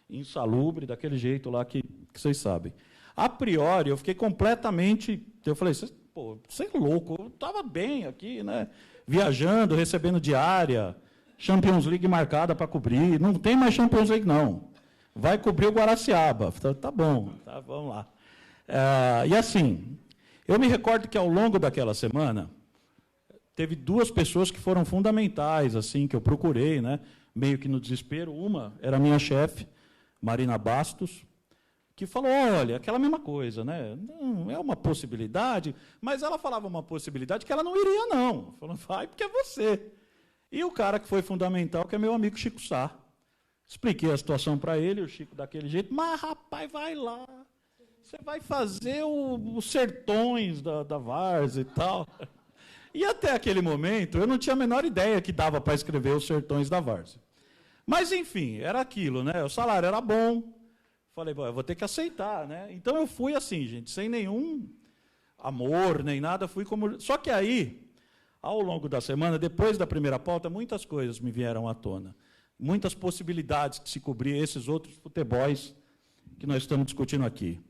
insalubre, daquele jeito lá que vocês sabem. A priori, eu fiquei completamente... Eu falei, pô, você é louco, eu estava bem aqui, né? Viajando, recebendo diária, Champions League marcada para cobrir. Não tem mais Champions League, não. Vai cobrir o Guaraciaba. Tá bom, tá, vamos lá. E assim, eu me recordo que ao longo daquela semana, teve 2 pessoas que foram fundamentais, assim, que eu procurei, né? Meio que no desespero. Uma era a minha chefe, Marina Bastos, que falou, olha, aquela mesma coisa, né? Não é uma possibilidade, mas ela falava uma possibilidade que ela não iria, não. Falou, vai, porque é você. E o cara que foi fundamental, que é meu amigo Chico Sá. Expliquei a situação para ele, o Chico daquele jeito, mas, rapaz, vai lá. Você vai fazer os sertões da várzea e tal. E até aquele momento, eu não tinha a menor ideia que dava para escrever os sertões da várzea. Mas, enfim, era aquilo, né? O salário era bom. Falei, eu vou ter que aceitar, né? Então eu fui assim, gente, sem nenhum amor, nem nada, fui como... Só que aí, ao longo da semana, depois da primeira pauta, muitas coisas me vieram à tona. Muitas possibilidades de se cobrir esses outros futebols que nós estamos discutindo aqui.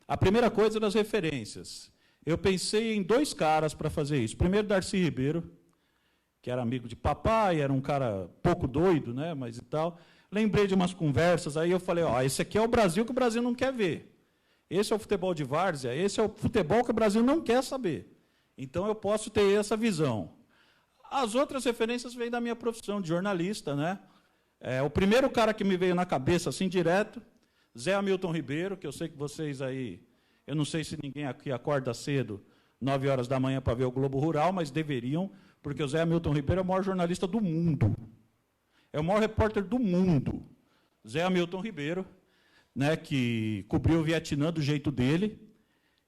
A primeira coisa das referências. Eu pensei em 2 caras para fazer isso. Primeiro, Darcy Ribeiro, que era amigo de papai, era um cara pouco doido, né? Mas e tal... Lembrei de umas conversas, aí eu falei, esse aqui é o Brasil que o Brasil não quer ver. Esse é o futebol de várzea, esse é o futebol que o Brasil não quer saber. Então, eu posso ter essa visão. As outras referências vêm da minha profissão de jornalista, né? O primeiro cara que me veio na cabeça, assim, direto, Zé Hamilton Ribeiro, que eu sei que vocês aí, eu não sei se ninguém aqui acorda cedo, 9 horas da manhã, para ver o Globo Rural, mas deveriam, porque o Zé Hamilton Ribeiro é o maior jornalista do mundo. É o maior repórter do mundo. Zé Hamilton Ribeiro, né, que cobriu o Vietnã do jeito dele.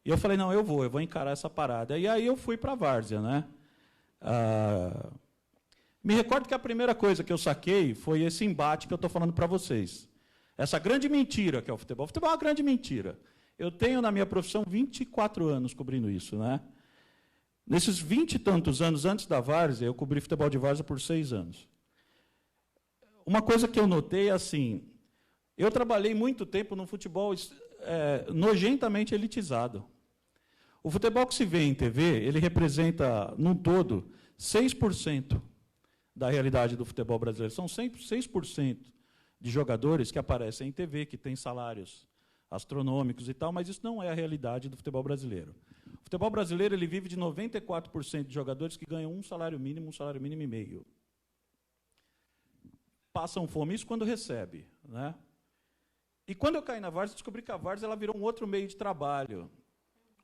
E eu falei, não, eu vou encarar essa parada. E aí eu fui para a várzea, né? Me recordo que a primeira coisa que eu saquei foi esse embate que eu estou falando para vocês. Essa grande mentira que é o futebol. O futebol é uma grande mentira. Eu tenho, na minha profissão, 24 anos cobrindo isso, né? Nesses 20 e tantos anos antes da várzea, eu cobri futebol de várzea por 6 anos. Uma coisa que eu notei é assim, eu trabalhei muito tempo no futebol nojentamente elitizado. O futebol que se vê em TV, ele representa, num todo, 6% da realidade do futebol brasileiro. São 6% de jogadores que aparecem em TV, que têm salários astronômicos e tal, mas isso não é a realidade do futebol brasileiro. O futebol brasileiro ele vive de 94% de jogadores que ganham um salário mínimo e meio. Passam fome, isso quando recebe, né? E quando eu caí na várzea, descobri que a várzea ela virou um outro meio de trabalho.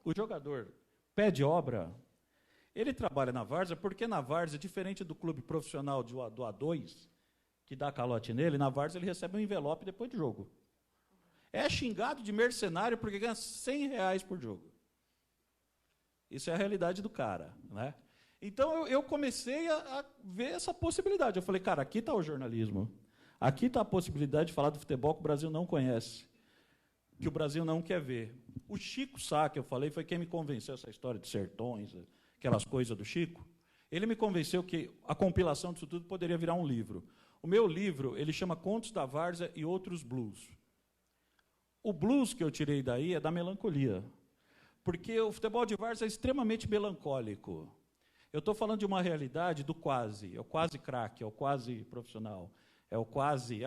O jogador pede obra, ele trabalha na várzea, porque na várzea, diferente do clube profissional do A2, que dá calote nele, na várzea ele recebe um envelope depois do jogo. É xingado de mercenário porque ganha R$100 por jogo. Isso é a realidade do cara, né? Então eu comecei a ver essa possibilidade. Eu falei, cara, aqui está o jornalismo. Aqui está a possibilidade de falar do futebol que o Brasil não conhece, que o Brasil não quer ver. O Chico Sá, que eu falei, foi quem me convenceu essa história de sertões, aquelas coisas do Chico. Ele me convenceu que a compilação disso tudo poderia virar um livro. O meu livro, ele chama Contos da Várzea e Outros Blues. O blues que eu tirei daí é da melancolia, porque o futebol de várzea é extremamente melancólico. Eu estou falando de uma realidade do quase, é o quase craque, é o quase profissional, é o quase.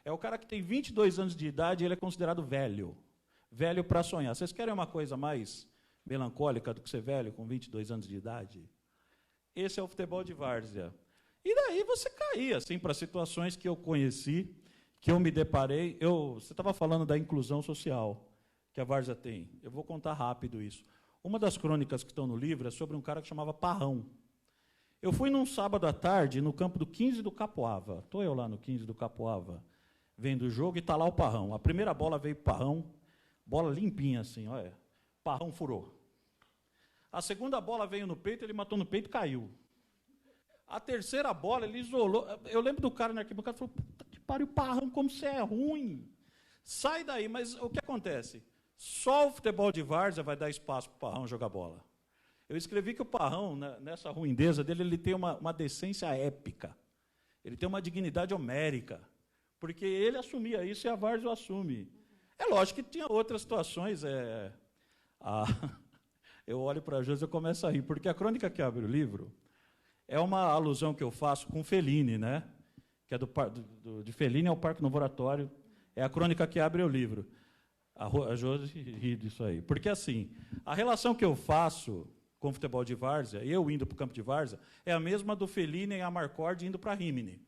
É o cara que tem 22 anos de idade e ele é considerado velho. Velho para sonhar. Vocês querem uma coisa mais melancólica do que ser velho com 22 anos de idade? Esse é o futebol de várzea. E daí você caía assim, para situações que eu conheci, que eu me deparei. Você estava falando da inclusão social que a várzea tem. Eu vou contar rápido isso. Uma das crônicas que estão no livro é sobre um cara que chamava Parrão. Eu fui num sábado à tarde no campo do 15 do Capoava. Estou eu lá no 15 do Capoava, vendo o jogo, e está lá o Parrão. A primeira bola veio para o Parrão, bola limpinha assim, olha. Parrão furou. A segunda bola veio no peito, ele matou no peito e caiu. A terceira bola, ele isolou. Eu lembro do cara na arquibancada, falou, puta que pariu, Parrão, como você é ruim. Sai daí, mas o que acontece? Só o futebol de várzea vai dar espaço para o Parrão jogar bola. Eu escrevi que o Parrão, nessa ruindeza dele, ele tem uma decência épica. Ele tem uma dignidade homérica. Porque ele assumia isso e a várzea o assume. É lógico que tinha outras situações. Eu olho para a Josi e eu começo a rir, porque a crônica que abre o livro é uma alusão que eu faço com Fellini, né? Que é de Fellini ao Parque Novo Oratório. É a crônica que abre o livro. A Josi ri disso aí. Porque, assim, a relação que eu faço com o futebol de várzea, eu indo para o campo de várzea, é a mesma do Fellini e a Marcord indo para Rimini.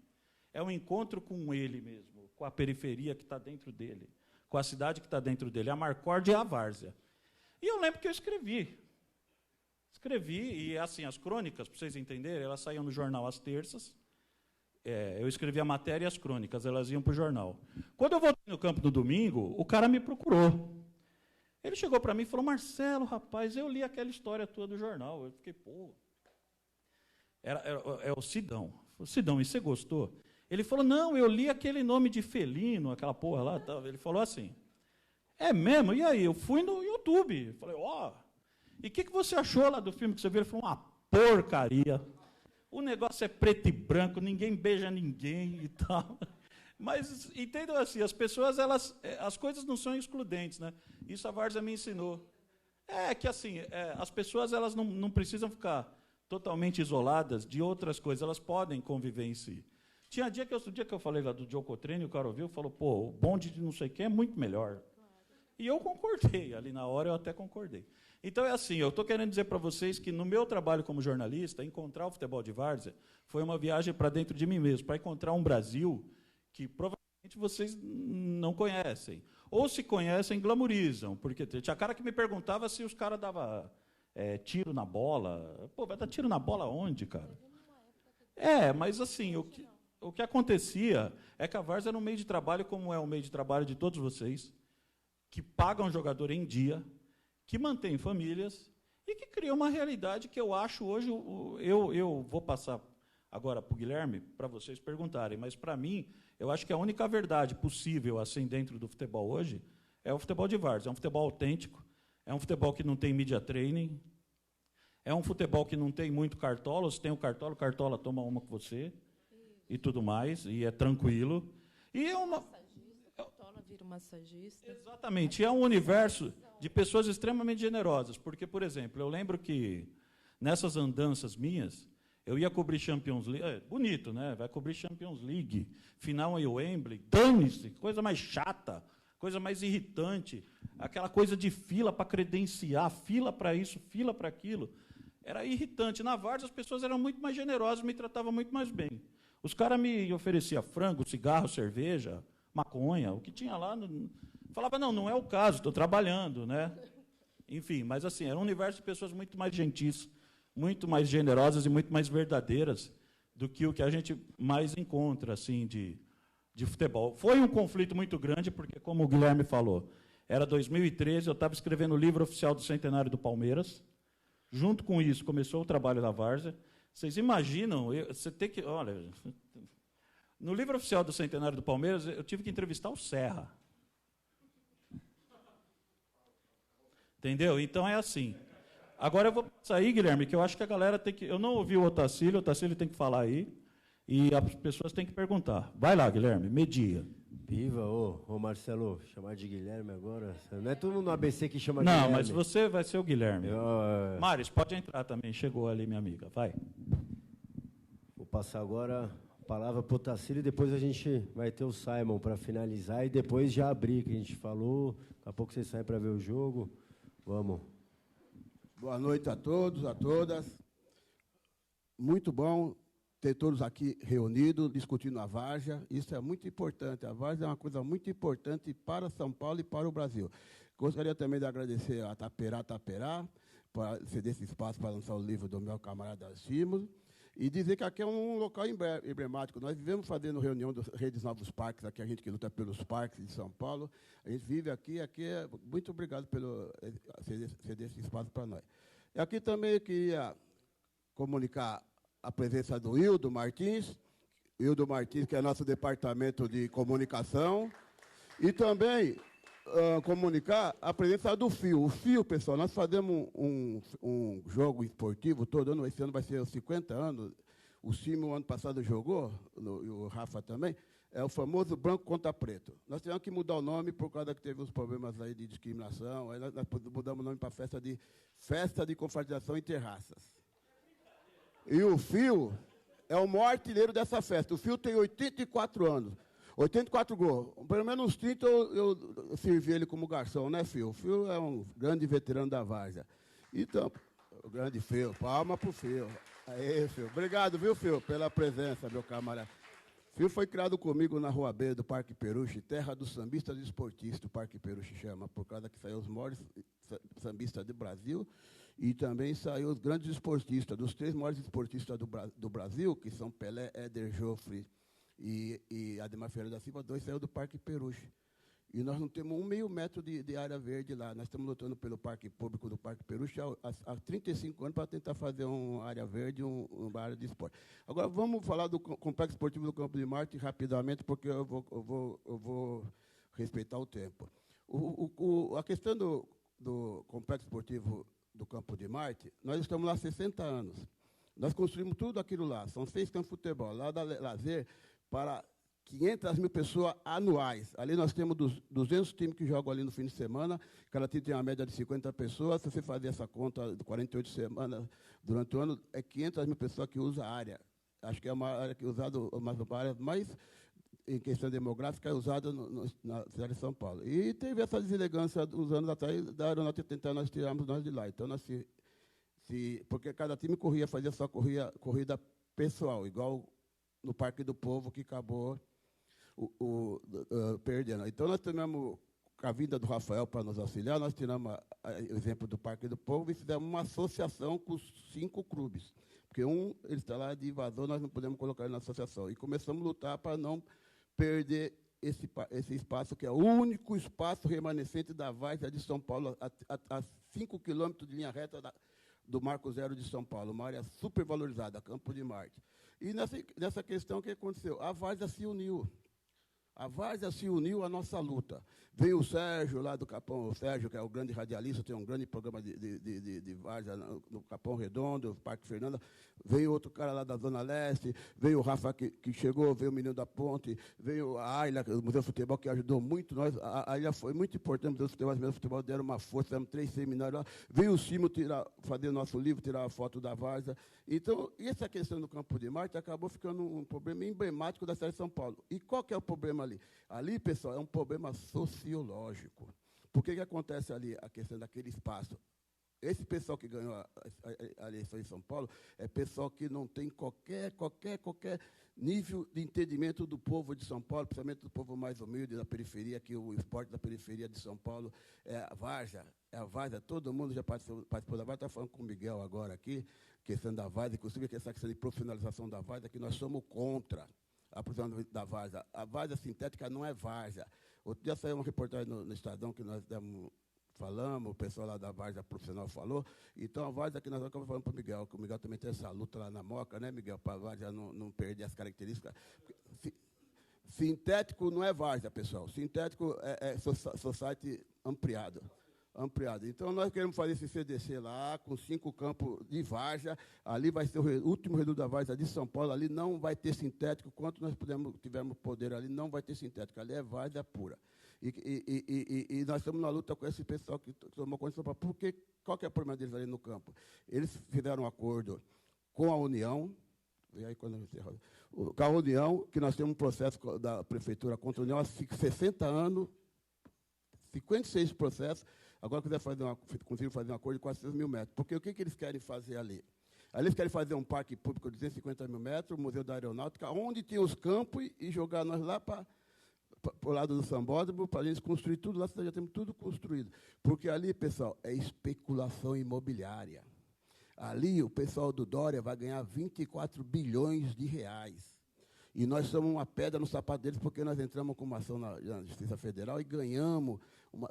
É um encontro com ele mesmo, com a periferia que está dentro dele, com a cidade que está dentro dele. A Marcord e a várzea. E eu lembro que eu escrevi. E, assim, as crônicas, para vocês entenderem, elas saíam no jornal às terças. Eu escrevia a matéria e as crônicas, elas iam para o jornal. Quando eu voltei no campo no domingo, o cara me procurou. Ele chegou para mim e falou, Marcelo, rapaz, eu li aquela história tua do jornal. Eu fiquei, pô. É o Sidão. Sidão, e você gostou? Ele falou, não, eu li aquele nome de Felino, aquela porra lá. Ele falou assim, é mesmo? E aí? Eu fui no YouTube. Falei, ó, e o que você achou lá do filme que você viu? Ele falou, uma porcaria. O negócio é preto e branco, ninguém beija ninguém e tal. Mas, entendam assim, as pessoas, as coisas não são excludentes, né? Isso a várzea me ensinou. Que, assim, as pessoas elas não precisam ficar totalmente isoladas de outras coisas, elas podem conviver em si. Tinha outro dia que eu falei lá do Joe Cotrene, o cara ouviu e falou, pô, o bonde de não sei quem é muito melhor. E eu concordei, ali na hora eu até concordei. Então é assim, eu estou querendo dizer para vocês que no meu trabalho como jornalista, encontrar o futebol de várzea foi uma viagem para dentro de mim mesmo, para encontrar um Brasil que provavelmente vocês não conhecem. Ou se conhecem, glamourizam. Porque tinha cara que me perguntava se os caras davam tiro na bola. Pô, vai dar tiro na bola onde, cara? Mas assim, o que acontecia é que a várzea era um meio de trabalho, como é o meio de trabalho de todos vocês, que pagam jogador em dia, que mantém famílias e que cria uma realidade que eu acho hoje... Eu vou passar agora para o Guilherme, para vocês perguntarem, mas, para mim, eu acho que a única verdade possível assim dentro do futebol hoje é o futebol de várzea. É um futebol autêntico, é um futebol que não tem media training, é um futebol que não tem muito cartola. Se tem o cartola toma uma com você e tudo mais, e é tranquilo. E é uma... Cartola vira um massagista. Exatamente. É um universo de pessoas extremamente generosas. Porque, por exemplo, eu lembro que, nessas andanças minhas, eu ia cobrir Champions League. Bonito, né? Vai cobrir Champions League, final em Wembley. Dane-se, coisa mais chata, coisa mais irritante. Aquela coisa de fila para credenciar, fila para isso, fila para aquilo. Era irritante. Na várzea, as pessoas eram muito mais generosas, me tratavam muito mais bem. Os caras me ofereciam frango, cigarro, cerveja, maconha, o que tinha lá. Falava, não é o caso, estou trabalhando, né? Enfim, mas assim, era um universo de pessoas muito mais gentis, muito mais generosas e muito mais verdadeiras do que o que a gente mais encontra assim, de futebol. Foi um conflito muito grande, porque, como o Guilherme falou, era 2013, eu estava escrevendo o livro oficial do centenário do Palmeiras. Junto com isso, começou o trabalho da várzea. Vocês imaginam, você tem que... Olha, no livro oficial do centenário do Palmeiras, eu tive que entrevistar o Serra. Entendeu? Então é assim. Agora eu vou sair, Guilherme, que eu acho que a galera tem que... Eu não ouvi o Otacílio tem que falar aí, e as pessoas têm que perguntar. Vai lá, Guilherme, media. Viva, ô Marcelo, chamar de Guilherme agora. Não é todo mundo no ABC que chama Guilherme. Não, mas você vai ser o Guilherme. Maris, pode entrar também, chegou ali minha amiga, vai. Vou passar agora a palavra para o Otacílio e depois a gente vai ter o Simon para finalizar e depois já abrir, que a gente falou. Daqui a pouco vocês saem para ver o jogo. Vamos. Boa noite a todos, a todas. Muito bom ter todos aqui reunidos, discutindo a várzea. Isso é muito importante. A várzea é uma coisa muito importante para São Paulo e para o Brasil. Gostaria também de agradecer a Taperá por ceder esse espaço para lançar o livro do meu camarada Simos e dizer que aqui é um local emblemático. Nós vivemos fazendo reunião das redes Novos Parques, aqui a gente que luta pelos parques de São Paulo. A gente vive aqui é muito obrigado pelo ceder esse espaço para nós. E aqui também eu queria comunicar a presença do Hildo Martins, que é nosso departamento de comunicação, e também comunicar a presença do Fio. O Fio, pessoal, nós fazemos um jogo esportivo todo ano, esse ano vai ser os 50 anos, o Simon, ano passado, jogou, e o Rafa também, é o famoso branco contra preto. Nós tivemos que mudar o nome por causa que teve uns problemas aí de discriminação, aí nós mudamos o nome para Festa de Confraternização Interraças. E o Fio é o maior artilheiro dessa festa. O Fio tem 84 anos, 84 gols. Pelo menos uns 30 eu servi ele como garçom, né, Fio? O Fio é um grande veterano da várzea. Então, o grande Fio, palma para o Fio. Aê, Fio. Obrigado, viu, Fio, pela presença, meu camarada. Fio foi criado comigo na Rua B do Parque Peruche, terra dos sambistas e esportistas, o Parque Peruche chama, por causa que saiu os maiores sambistas do Brasil. E também saiu os grandes esportistas, dos 3 maiores esportistas do Brasil, que são Pelé, Éder Joffre e Ademar Ferreira da Silva, 2 saíram do Parque Peruche. E nós não temos meio metro de área verde lá. Nós estamos lutando pelo parque público do Parque Peruche há 35 anos para tentar fazer uma área verde, uma área de esporte. Agora, vamos falar do Complexo Esportivo do Campo de Marte rapidamente, porque eu vou respeitar o tempo. A questão do Complexo Esportivo do Campo de Marte, nós estamos lá há 60 anos. Nós construímos tudo aquilo lá. São 6 campos de futebol. Lá dá lazer para 500 mil pessoas anuais. Ali nós temos 200 times que jogam ali no fim de semana. Cada time tem uma média de 50 pessoas. Se você fazer essa conta de 48 semanas durante o ano, é 500 mil pessoas que usam a área. Acho que é uma área que é usada, uma área mais, em questão demográfica, é usada na cidade de São Paulo. E teve essa deselegância uns anos atrás da aeronáutica tentando nós tirarmos nós de lá. Então, nós porque cada time fazia só corrida pessoal, igual no Parque do Povo, que acabou perdendo. Então, nós tivemos a vinda do Rafael para nos auxiliar, nós tiramos o exemplo do Parque do Povo e fizemos uma associação com os 5 clubes. Porque ele está lá de invasor, nós não podemos colocar ele na associação. E começamos a lutar para não perder esse espaço, que é o único espaço remanescente da Várzea de São Paulo, a 5 quilômetros de linha reta do Marco Zero de São Paulo, uma área supervalorizada, Campo de Marte. E nessa questão, o que aconteceu? A Várzea se uniu. A Várzea se uniu à nossa luta. Veio o Sérgio, lá do Capão, o Sérgio, que é o grande radialista, tem um grande programa de Várzea no Capão Redondo, Parque Fernanda. Veio outro cara lá da Zona Leste, veio o Rafa, que chegou, veio o Menino da Ponte, veio a Ayla, o Museu de Futebol, que ajudou muito nós. A Ayla foi muito importante, o Museu de Futebol, os Museu de Futebol deram uma força, fizemos 3 seminários lá. Veio o Simo fazer o nosso livro, tirar a foto da Várzea. Então, essa questão do Campo de Marte acabou ficando um problema emblemático da cidade de São Paulo. E qual que é o problema ali? Ali, pessoal, é um problema sociológico. Por que acontece ali a questão daquele espaço? Esse pessoal que ganhou a eleição em São Paulo é pessoal que não tem qualquer nível de entendimento do povo de São Paulo, principalmente do povo mais humilde da periferia, que o esporte da periferia de São Paulo é a Várzea. É a Várzea, todo mundo já participou da Várzea. Está falando com o Miguel agora aqui, questão da Várzea, inclusive essa questão de profissionalização da Várzea, que nós somos contra a profissionalização da Várzea. A Várzea sintética não é Várzea. Outro dia saiu uma reportagem no Estadão que nós falamos, o pessoal lá da Várzea profissional falou. Então, a Várzea que nós acabamos falando para o Miguel, que o Miguel também tem essa luta lá na Moca, né, Miguel, para a Várzea não perder as características. Sintético não é Várzea, pessoal. Sintético é society ampliado. Então, nós queremos fazer esse CDC lá, com 5 campos de Várzea. Ali vai ser o último reduto da Várzea de São Paulo. Ali não vai ter sintético. Quanto nós tivermos poder ali, não vai ter sintético. Ali é Várzea pura. E nós estamos na luta com esse pessoal que tomou condição para... Porque qual que é o problema deles ali no campo? Eles fizeram um acordo com a União. E aí, quando com a União, que nós temos um processo da Prefeitura contra a União há 60 anos, 56 processos. Agora, conseguiram fazer um acordo de 400 mil metros. Porque o que eles querem fazer ali? Ali eles querem fazer um parque público de 250 mil metros, o Museu da Aeronáutica, onde tem os campos e jogar nós lá para o lado do Sambódromo, para a gente construir tudo lá, já temos tudo construído. Porque ali, pessoal, é especulação imobiliária. Ali o pessoal do Dória vai ganhar 24 bilhões de reais. E nós somos uma pedra no sapato deles, porque nós entramos com uma ação na Justiça Federal e ganhamos,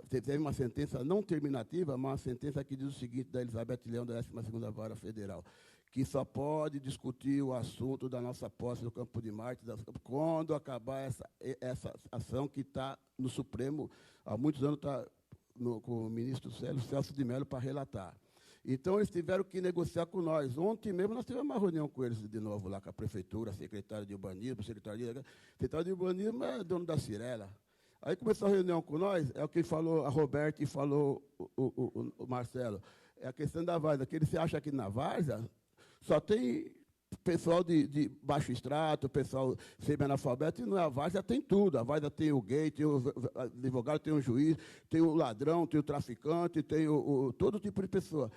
teve uma sentença não terminativa, mas uma sentença que diz o seguinte, da Elizabeth Leão, da 12ª Vara Federal, que só pode discutir o assunto da nossa posse no Campo de Marte quando acabar essa ação que está no Supremo, há muitos anos está com o ministro Celso de Mello para relatar. Então, eles tiveram que negociar com nós. Ontem mesmo, nós tivemos uma reunião com eles de novo, lá com a Prefeitura, secretário de Urbanismo, secretário de Urbanismo é dono da Cirela. Aí começou a reunião com nós, é o que falou a Roberta e falou o Marcelo. É a questão da Várzea, que ele se acha que na Várzea só tem pessoal de baixo extrato, pessoal semi-analfabeto, e não é a Várzea, tem tudo. A Várzea tem o gay, tem o advogado, tem o juiz, tem o ladrão, tem o traficante, tem todo tipo de pessoa.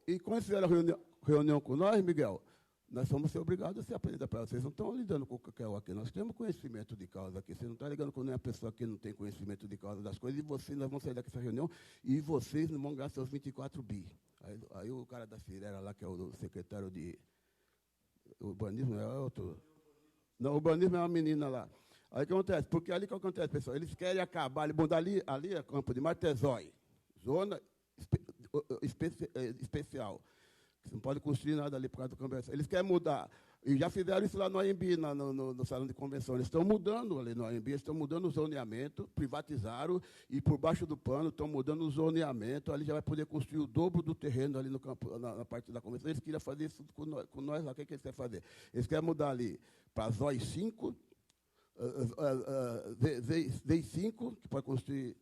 E quando eles fizeram a reunião com nós, Miguel, nós fomos obrigados a se apresentar para vocês. Não estão lidando com qualquer um aqui. Nós temos conhecimento de causa aqui. Você não está ligando com nenhuma pessoa que não tem conhecimento de causa das coisas. E vocês, nós vamos sair dessa reunião e vocês não vão gastar seus 24 bi. Aí o cara da Cirela lá, que é o secretário de urbanismo, é outro. Não, o urbanismo é uma menina lá. Aí o que acontece? Porque ali o que acontece, pessoal? Eles querem acabar, ali é Campo de Marte, é zói. Zona especial. Você não pode construir nada ali por causa do convenção. Eles querem mudar. E já fizeram isso lá no AMB, no Salão de Convenção. Eles estão mudando ali no AMB, eles estão mudando o zoneamento, privatizaram, e por baixo do pano estão mudando o zoneamento. Ali já vai poder construir o dobro do terreno ali no campo, na parte da convenção. Eles queriam fazer isso com nós lá. O que eles querem fazer? Eles querem mudar ali para ZOI 5, Z5, que pode construir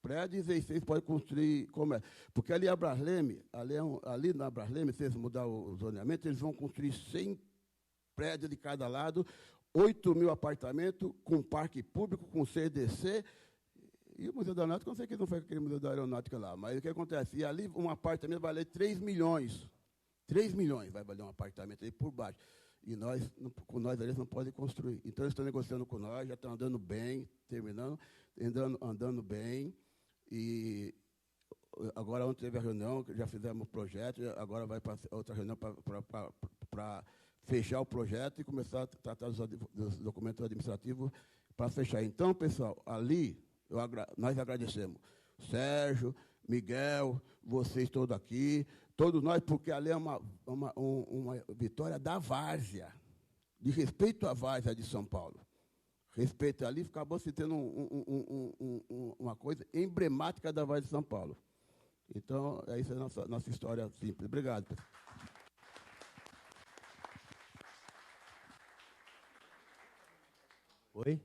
prédio, e Z6 pode construir comércio. Porque ali a Brasleme, ali na Brasleme, se eles mudar o zoneamento, eles vão construir 100 prédios de cada lado, 8 mil apartamentos, com parque público, com CDC, e o Museu da Aeronáutica, não sei que não foi aquele Museu da Aeronáutica lá, mas o que acontece? E ali um apartamento vai valer 3 milhões. 3 milhões vai valer um apartamento aí por baixo. E com nós eles não podem construir. Então, eles estão negociando com nós, já estão andando bem, terminando, andando bem. E agora ontem teve a reunião, já fizemos o projeto, agora vai para outra reunião para fechar o projeto e começar a tratar dos documentos administrativos para fechar. Então, pessoal, ali nós agradecemos Sérgio, Miguel, vocês todos aqui, todos nós, porque ali é uma vitória da várzea, de respeito à várzea de São Paulo. Respeito ali, acabou se tendo uma coisa emblemática da várzea de São Paulo. Então, essa é a nossa história simples. Obrigado. Oi?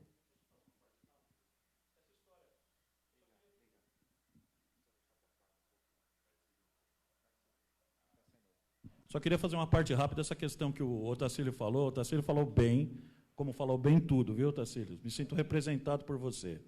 Só queria fazer uma parte rápida dessa questão que o Otacílio falou. O Otacílio falou bem, como falou bem tudo, viu, Otacílio? Me sinto representado por você.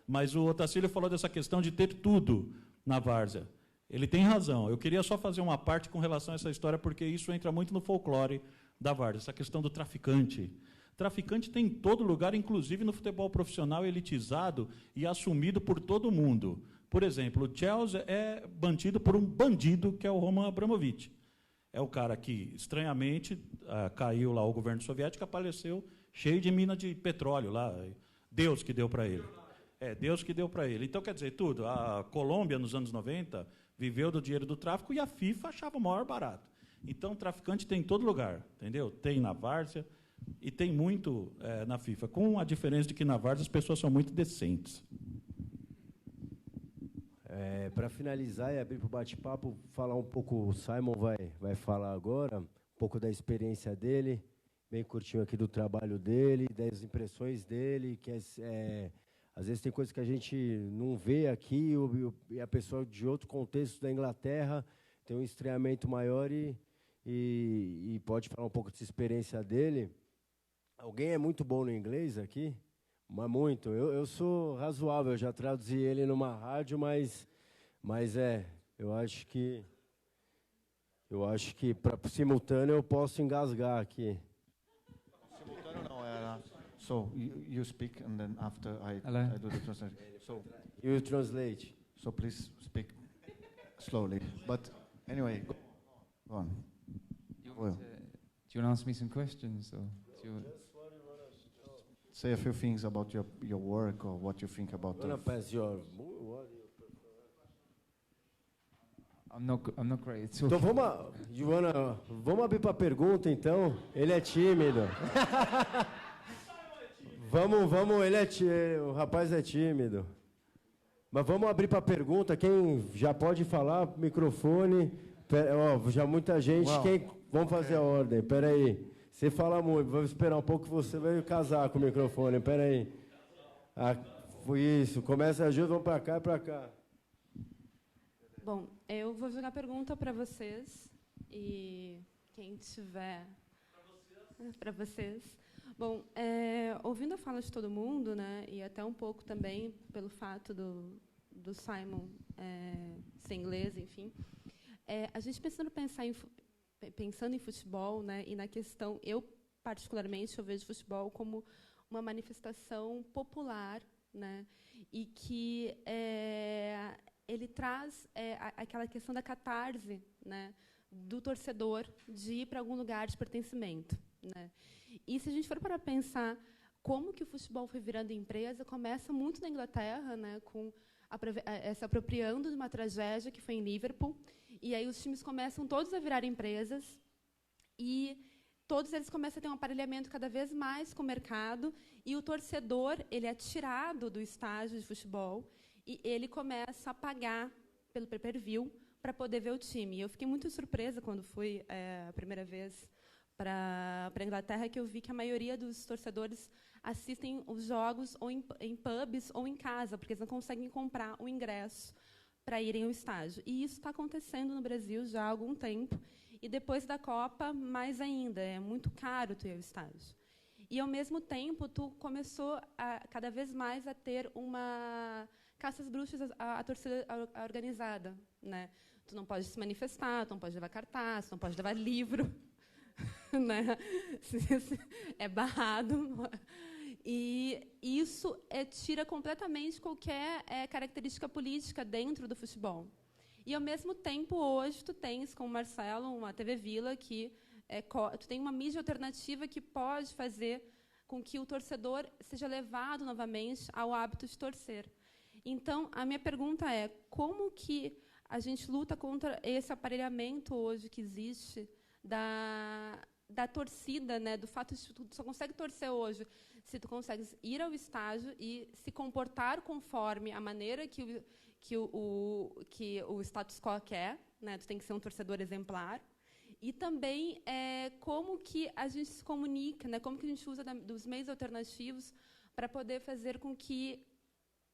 Mas o Otacílio falou dessa questão de ter tudo na várzea. Ele tem razão. Eu queria só fazer uma parte com relação a essa história, porque isso entra muito no folclore da várzea, essa questão do traficante. Traficante tem em todo lugar, inclusive no futebol profissional elitizado e assumido por todo mundo. Por exemplo, o Chelsea é bandido por um bandido, que é o Roman Abramovich. É o cara que, estranhamente, caiu lá o governo soviético, apareceu cheio de mina de petróleo lá. Deus que deu para ele. Deus que deu para ele. Então, quer dizer, tudo. A Colômbia, nos anos 90, viveu do dinheiro do tráfico e a FIFA achava o maior barato. Então, traficante tem em todo lugar, entendeu? Tem na várzea e tem muito na FIFA, com a diferença de que na várzea as pessoas são muito decentes. Para finalizar e abrir para o bate-papo, falar um pouco, o Simon vai falar agora, um pouco da experiência dele, bem curtinho aqui do trabalho dele, das impressões dele, que às vezes tem coisas que a gente não vê aqui, e a pessoa de outro contexto da Inglaterra tem um estranhamento maior e pode falar um pouco dessa experiência dele. Alguém é muito bom no inglês aqui? Mas muito. Eu sou razoável, eu já traduzi ele numa rádio, mas eu acho que para simultâneo eu posso engasgar aqui. Simultâneo não, era. So you speak and then after I do the translation. So you translate. So please speak slowly. But anyway, go on. Do you want to ask me some questions or do you? Say a few things about your work or what you think about the... I'm not great. Então vamos abrir para a pergunta, então. Ele é tímido. O rapaz é tímido. Mas vamos abrir para a pergunta. Quem já pode falar, microfone. Já muita gente. Vamos fazer a ordem. Espera aí. Você fala muito, vamos esperar um pouco que você vai casar com o microfone. Espera aí. Foi isso, começa a ajuda, vamos para cá e para cá. Bom, eu vou jogar a pergunta para vocês e quem tiver... Para vocês. Bom, ouvindo a fala de todo mundo, né, e até um pouco também pelo fato do Simon ser inglês, enfim, a gente pensando em futebol, né, e na questão, eu particularmente eu vejo futebol como uma manifestação popular, né, e que ele traz aquela questão da catarse, né, do torcedor de ir para algum lugar de pertencimento, né. E se a gente for para pensar como que o futebol foi virando empresa, começa muito na Inglaterra, né, com se apropriando de uma tragédia que foi em Liverpool. E aí os times começam todos a virar empresas e todos eles começam a ter um aparelhamento cada vez mais com o mercado e o torcedor ele é tirado do estádio de futebol e ele começa a pagar pelo pay-per-view para poder ver o time. E eu fiquei muito surpresa quando fui a primeira vez para a Inglaterra, que eu vi que a maioria dos torcedores assistem os jogos ou em pubs ou em casa, porque eles não conseguem comprar o ingresso para irem ao estádio. E isso está acontecendo no Brasil já há algum tempo. E depois da Copa, mais ainda. É muito caro tu ir ao estádio. E, ao mesmo tempo, tu começou cada vez mais a ter uma caça às bruxas à torcida organizada, né? Tu não pode se manifestar, tu não pode levar cartaz, tu não pode levar livro. Né? É barrado. E isso tira completamente qualquer característica política dentro do futebol. E, ao mesmo tempo, hoje, tu tens, com o Marcelo, uma TV Vila, que tu tem uma mídia alternativa que pode fazer com que o torcedor seja levado novamente ao hábito de torcer. Então, a minha pergunta é, como que a gente luta contra esse aparelhamento hoje que existe da torcida, né, do fato de que tu só consegue torcer hoje se tu consegues ir ao estádio e se comportar conforme a maneira que o status quo quer, né? Tu tem que ser um torcedor exemplar. E também como que a gente se comunica, né? Como que a gente usa dos meios alternativos para poder fazer com que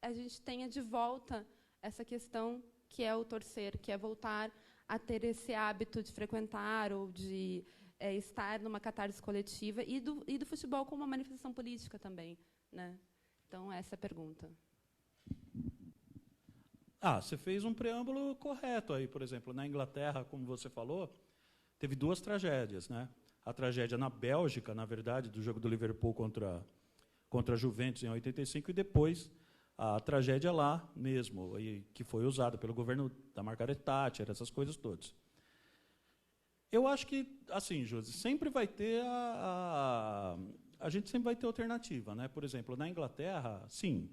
a gente tenha de volta essa questão que é o torcer, que é voltar a ter esse hábito de frequentar ou de estar numa catarse coletiva e do futebol como uma manifestação política também, né? Então, essa é a pergunta. Você fez um preâmbulo correto aí, por exemplo, na Inglaterra, como você falou, teve 2 tragédias, né? A tragédia na Bélgica, na verdade, do jogo do Liverpool contra a Juventus em 85, e depois a tragédia lá mesmo, que foi usada pelo governo da Margaret Thatcher, essas coisas todas. Eu acho que, assim, Josi, sempre vai ter a gente sempre vai ter alternativa, né? Por exemplo, na Inglaterra, sim,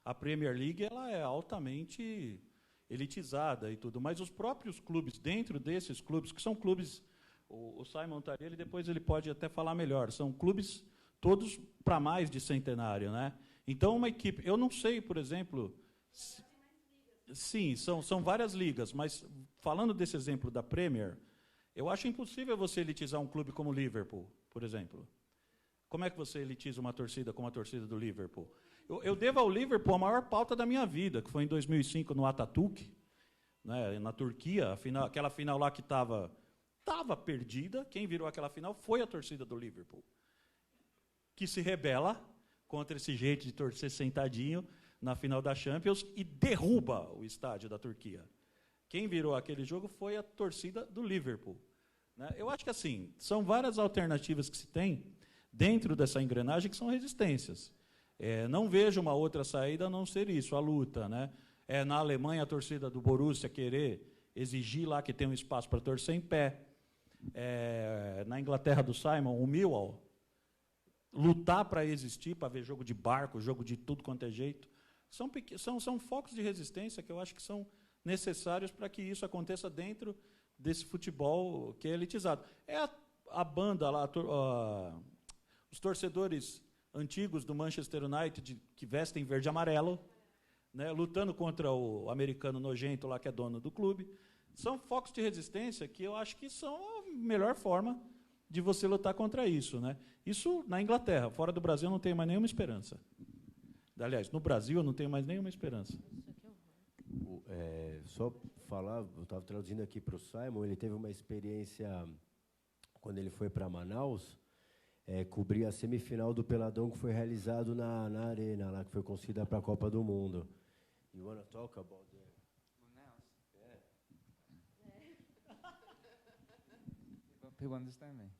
a Premier League ela é altamente elitizada e tudo, mas os próprios clubes, dentro desses clubes, que são clubes, o Simon estaria, depois ele pode até falar melhor, são clubes todos para mais de centenário, né? Então, uma equipe, eu não sei, por exemplo, sim, são várias ligas, mas falando desse exemplo da Premier, eu acho impossível você elitizar um clube como o Liverpool, por exemplo. Como é que você elitiza uma torcida como a torcida do Liverpool? Eu devo ao Liverpool a maior pauta da minha vida, que foi em 2005 no Atatürk, né, na Turquia, aquela final lá que estava perdida. Quem virou aquela final foi a torcida do Liverpool, que se rebela contra esse jeito de torcer sentadinho na final da Champions e derruba o estádio da Turquia. Quem virou aquele jogo foi a torcida do Liverpool, né? Eu acho que assim, são várias alternativas que se tem dentro dessa engrenagem que são resistências. Não vejo uma outra saída a não ser isso, a luta, né? Na Alemanha, a torcida do Borussia querer exigir lá que tem um espaço para torcer em pé. Na Inglaterra do Simon, o Millwall, lutar para existir, para ver jogo de barco, jogo de tudo quanto é jeito. São focos de resistência que eu acho que são necessários para que isso aconteça dentro desse futebol que é elitizado. A banda lá, os torcedores antigos do Manchester United, que vestem verde e amarelo, né, lutando contra o americano nojento lá, que é dono do clube. São focos de resistência que eu acho que são a melhor forma de você lutar contra isso, né? Isso na Inglaterra. Fora do Brasil, eu não tenho mais nenhuma esperança. Aliás, no Brasil, eu não tenho mais nenhuma esperança. Só falar, eu estava traduzindo aqui para o Simon, ele teve uma experiência, quando ele foi para Manaus, cobrir a semifinal do Peladão que foi realizado na Arena, lá, que foi concedida para a Copa do Mundo. You want to talk about that? Manaus? People understand me?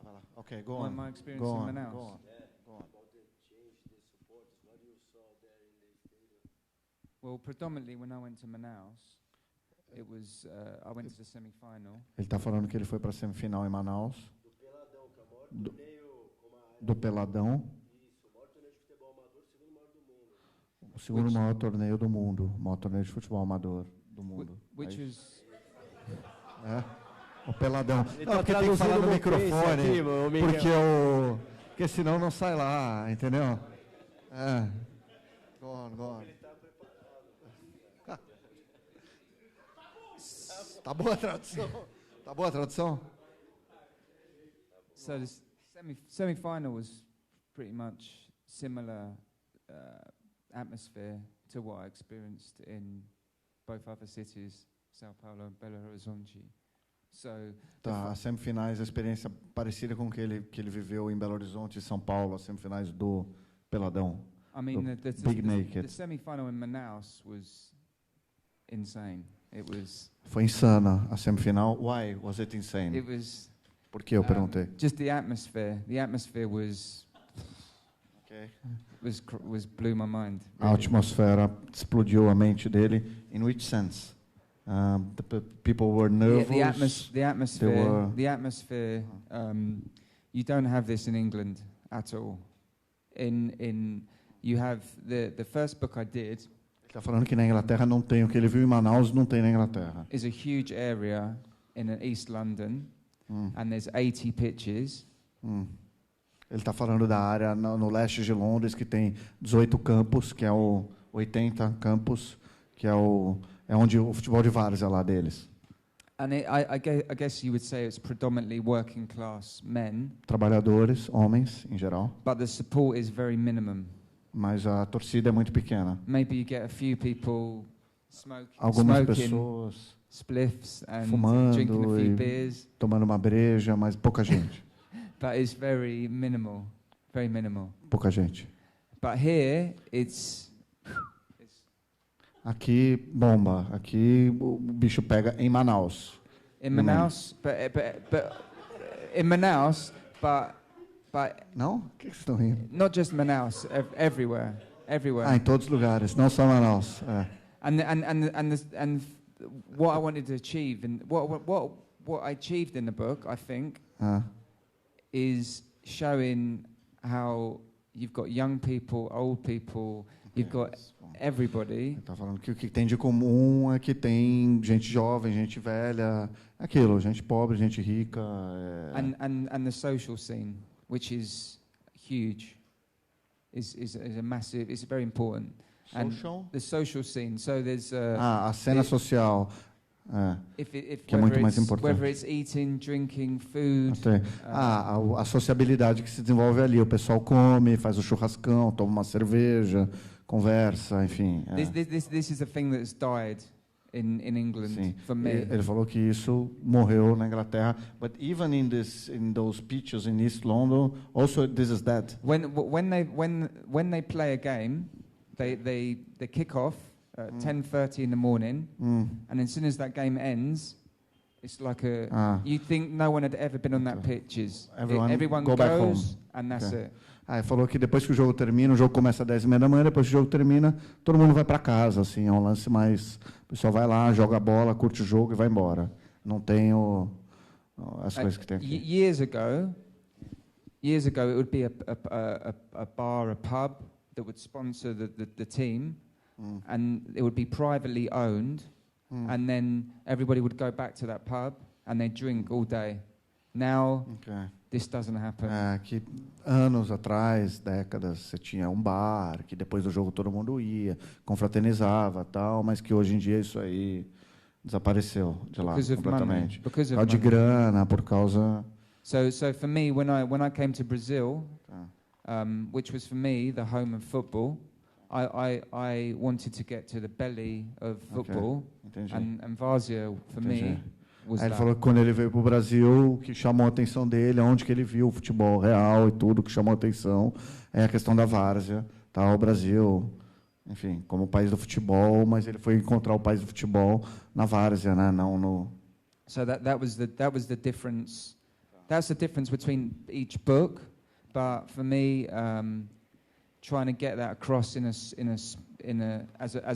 Vai lá. Okay, go on. My experience go in on, Manaus. Go on. Go on. About the change, the supporters, what you saw there in the stadium? Well, predominantly when I went to Manaus, it was I went to the semi-final. Ele está falando que ele foi para a semifinal em Manaus. Do Peladão, que é o maior torneio, do Peladão. Isso, o maior torneio de futebol amador, o segundo maior do mundo. O segundo maior torneio do mundo, o maior torneio de futebol amador do mundo. Which was o Peladão. Ele Não, tá porque tem que falar no traduzindo microfone, aqui, porque senão não sai lá, entendeu? Go on. Ele está preparado. Tá boa a tradução? So the semi-final was pretty much similar atmosphere to what I experienced in both other cities, São Paulo and Belo Horizonte. So as semifinais, a experiência parecida com que ele viveu em Belo Horizonte e São Paulo, as semifinais do Peladão. I mean, the Big Naked. the semi-final in Manaus was insane. It was. Foi insana a semifinal. Why was it insane? It was. Por que eu perguntei? Just the atmosphere. The atmosphere was. Okay. Blew my mind. A atmosfera explodiu a mente dele. In which sense? The people were nervous. The atmosphere. You don't have this in England at all. You have the first book I did. Ele está falando que na Inglaterra não tem o que ele viu em Manaus, não tem na Inglaterra. Is a huge area in East London, and there's 80 pitches. Ele está falando da área no leste de Londres que tem 18 campos, que é o 80 campos, que é onde o futebol de várzea lá deles. And I guess you would say it's predominantly working class men. Trabalhadores, homens em geral. But the support is very minimum. Mas a torcida é muito pequena. Maybe you get a few people Algumas pessoas spliffs and fumando drinking a few beers. Tomando uma breja, mas pouca gente. But it's very minimal. Pouca gente. But here it's aqui bomba, aqui o bicho pega em Manaus. In Manaus, but não? O que vocês estão rindo? Not just Manaus, everywhere. Em todos os lugares, não só Manaus. É. And what I wanted to achieve, and what I achieved in the book, I think, is showing how you've got young people, old people, you've got everybody. Está falando que o que tem de comum é que tem gente jovem, gente velha, aquilo, gente pobre, gente rica. And the social scene, which is huge, is a massive. It's very important. Social? The social scene. So there's a cena social. Que é muito mais importante. Whether it's eating, drinking, food. A sociabilidade que se desenvolve ali. O pessoal come, faz o churrascão, toma uma cerveja, conversa, enfim. This is a thing that's died in England for me. Ele falou que isso morreu na Inglaterra. But even in those pitches in East London, also this is dead. When they play a game, they kick off at 10:30 in the morning, and as soon as that game ends, it's like you think no one had ever been on that pitches. Everyone go back home. And that's it. Ele falou que depois que o jogo termina, o jogo começa às 10:30 da manhã, depois que o jogo termina, todo mundo vai para casa, assim, é um lance mais, o pessoal vai lá, joga a bola, curte o jogo e vai embora. Não tem as coisas que tem aqui. Years ago, it would be a bar, a pub that would sponsor the team, and it would be privately owned, and then everybody would go back to that pub and they'd drink all day. Now, this doesn't happen. Que anos atrás, décadas, você tinha um bar, que depois do jogo todo mundo ia, confraternizava, tal, mas que hoje em dia isso aí desapareceu de lá completamente. Por causa de grana, por causa. So for me, when I came to Brazil, which was for me the home of football, I wanted to get to the belly of football, and Várzea for me. Aí ele falou que quando ele veio para o Brasil, o que chamou a atenção dele, onde que ele viu o futebol real e tudo, o que chamou a atenção é a questão da várzea. Tá? O Brasil, enfim, como país do futebol, mas ele foi encontrar o país do futebol na várzea, né? Não no. So that was the difference. That's the difference between each book. But for me, trying to get that across as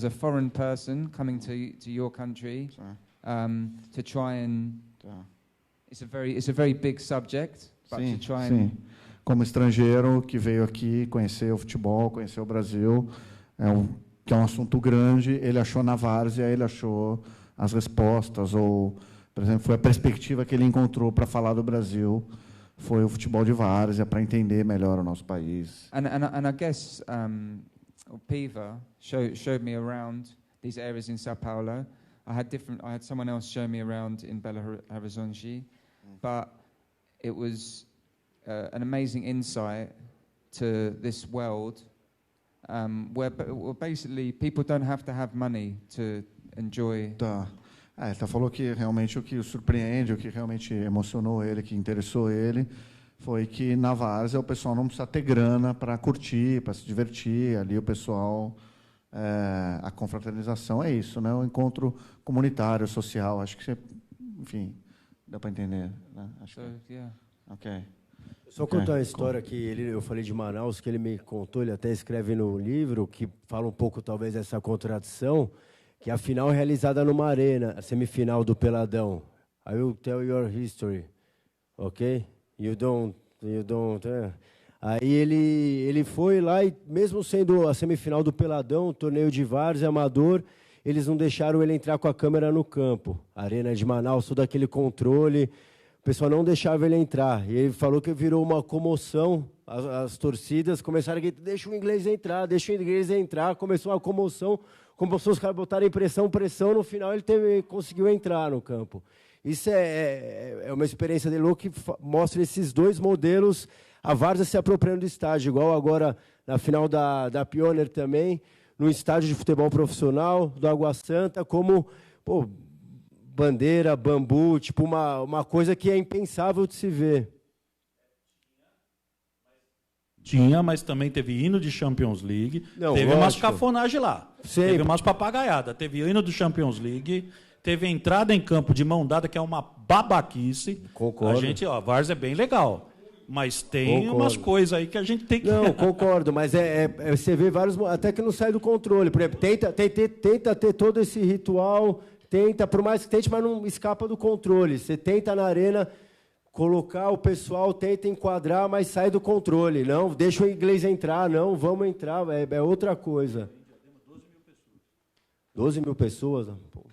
a foreign person coming to your country. To try and it's a very big subject, but to try and como estrangeiro que veio aqui conhecer o futebol, conhecer o Brasil, que é um assunto grande, ele achou na várzea, ele achou as respostas, ou, por exemplo, foi a perspectiva que ele encontrou para falar do Brasil, foi o futebol de várzea, para entender melhor o nosso país. And I guess Piva showed me around these areas in São Paulo. I had someone else show me around in Belo Horizonte, but it was an amazing insight to this world where basically people don't have to have money to enjoy. Ele falou que realmente o que o surpreende, o que realmente emocionou ele, que interessou ele, foi que na várzea o pessoal não precisa ter grana para curtir, para se divertir. Ali o pessoal a confraternização é isso, né? O encontro comunitário, social. Acho que você, enfim, dá para entender, né? Acho que... yeah. Ok. Só contar uma história que eu falei de Manaus, que ele me contou, ele até escreve no livro, que fala um pouco, talvez, dessa contradição, que a final é realizada numa arena, a semifinal do Peladão. I will tell your history, ok? You don't. Aí ele foi lá e, mesmo sendo a semifinal do Peladão, torneio de várzea, amador, eles não deixaram ele entrar com a câmera no campo. A arena de Manaus, todo aquele controle, o pessoal não deixava ele entrar. E ele falou que virou uma comoção, as torcidas começaram a gritar, deixa o inglês entrar, começou uma comoção, começou os caras botarem pressão, no final ele conseguiu entrar no campo. Isso é uma experiência de louco que mostra esses dois modelos, a várzea se apropriando do estádio, igual agora na final da Pioneer também, no estádio de futebol profissional, do Água Santa, como bandeira, bambu, tipo uma coisa que é impensável de se ver. Tinha, mas também teve hino de Champions League, teve umas cafonagens lá, teve umas papagaiadas, teve hino do Champions League, teve entrada em campo de mão dada, que é uma babaquice. Concordo. A várzea é bem legal, mas tem umas coisas aí que a gente tem que... Não, concordo, mas você vê vários... Até que não sai do controle. Por exemplo, tenta ter todo esse ritual, por mais que tente, mas não escapa do controle. Você tenta na arena colocar o pessoal, tenta enquadrar, mas sai do controle. Não, deixa o inglês entrar, não, vamos entrar, é outra coisa. 12 mil pessoas? Pô.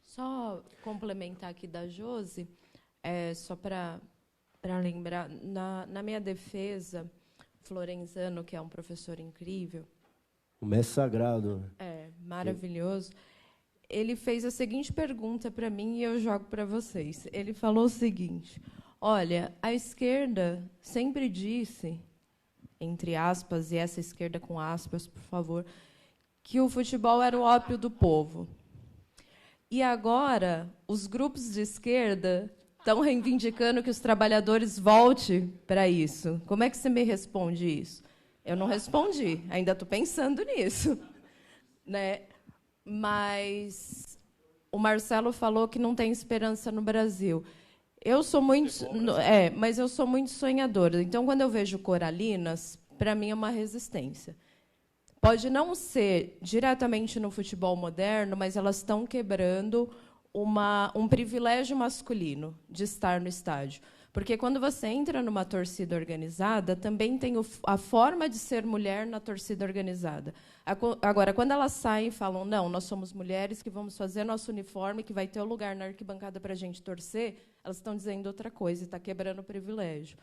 Só complementar aqui da Josi, só para lembrar, na minha defesa, Florenzano, que é um professor incrível, o mestre sagrado. Maravilhoso. Ele fez a seguinte pergunta para mim e eu jogo para vocês. Ele falou o seguinte: olha, a esquerda sempre disse, entre aspas, e essa esquerda com aspas, por favor, que o futebol era o ópio do povo. E agora, os grupos de esquerda estão reivindicando que os trabalhadores voltem para isso. Como é que você me responde isso? Eu não respondi, ainda estou pensando nisso. Né? Mas o Marcelo falou que não tem esperança no Brasil. Eu sou muito, mas eu sou muito sonhadora. Então, quando eu vejo Coralinas, para mim é uma resistência. Pode não ser diretamente no futebol moderno, mas elas estão quebrando um privilégio masculino de estar no estádio. Porque quando você entra numa torcida organizada, também tem a forma de ser mulher na torcida organizada. Agora, quando elas saem e falam, não, nós somos mulheres que vamos fazer nosso uniforme, que vai ter o lugar na arquibancada para a gente torcer, elas estão dizendo outra coisa, e está quebrando o privilégio.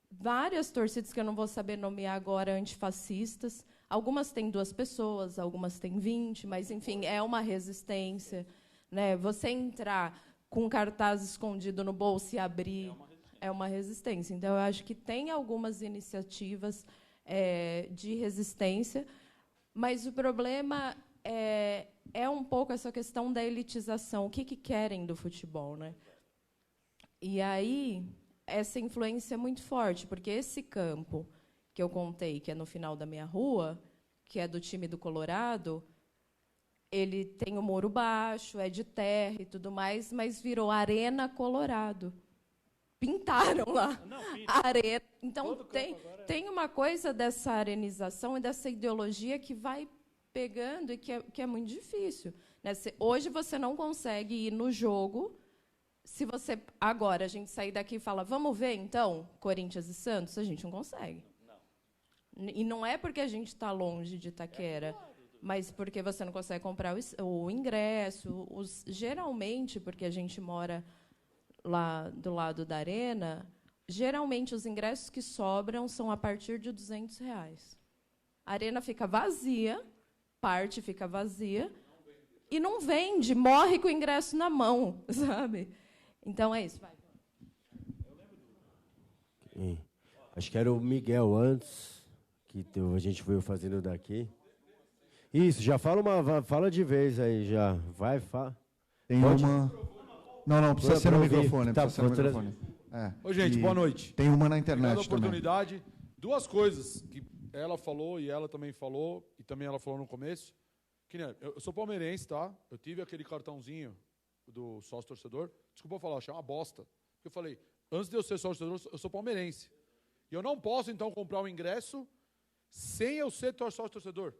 Várias torcidas, que eu não vou saber nomear agora, antifascistas, algumas têm 2 pessoas, algumas têm 20, mas, enfim, é uma resistência. Né? Você entrar com um cartaz escondido no bolso e abrir é uma resistência. Então, eu acho que tem algumas iniciativas de resistência, mas o problema é um pouco essa questão da elitização. O que querem do futebol? Né? E aí, essa influência é muito forte, porque esse campo que eu contei, que é no final da minha rua, que é do time do Colorado, ele tem o muro baixo, é de terra e tudo mais, mas virou Arena Colorado. Pintaram lá a arena. Então, tem uma coisa dessa arenização e dessa ideologia que vai pegando e que é muito difícil. Né? Hoje você não consegue ir no jogo. Se você, agora, a gente sair daqui e falar, vamos ver, então, Corinthians e Santos, a gente não consegue. Não. E não é porque a gente está longe de Itaquera, mas porque você não consegue comprar o ingresso. Geralmente, porque a gente mora lá do lado da arena, geralmente os ingressos que sobram são a partir de R$200. A arena fica vazia, parte fica vazia, e não vende, morre com o ingresso na mão, sabe? Então, é isso. Vai. Acho que era o Miguel antes, que a gente veio fazendo daqui. Isso, já fala de vez aí, já. Vai, fala. Tem uma... Não, precisa ser no microfone. Precisa ser no microfone. Oi, gente, boa noite. Tem uma na internet obrigado pela oportunidade. Também. 2 coisas que ela falou e ela também falou, e também ela falou no começo, que eu sou palmeirense, tá? Eu tive aquele cartãozinho do sócio torcedor. Desculpa falar, achei uma bosta. Eu falei, antes de eu ser sócio torcedor, eu sou palmeirense. E eu não posso, então, comprar um ingresso sem eu ser sócio torcedor.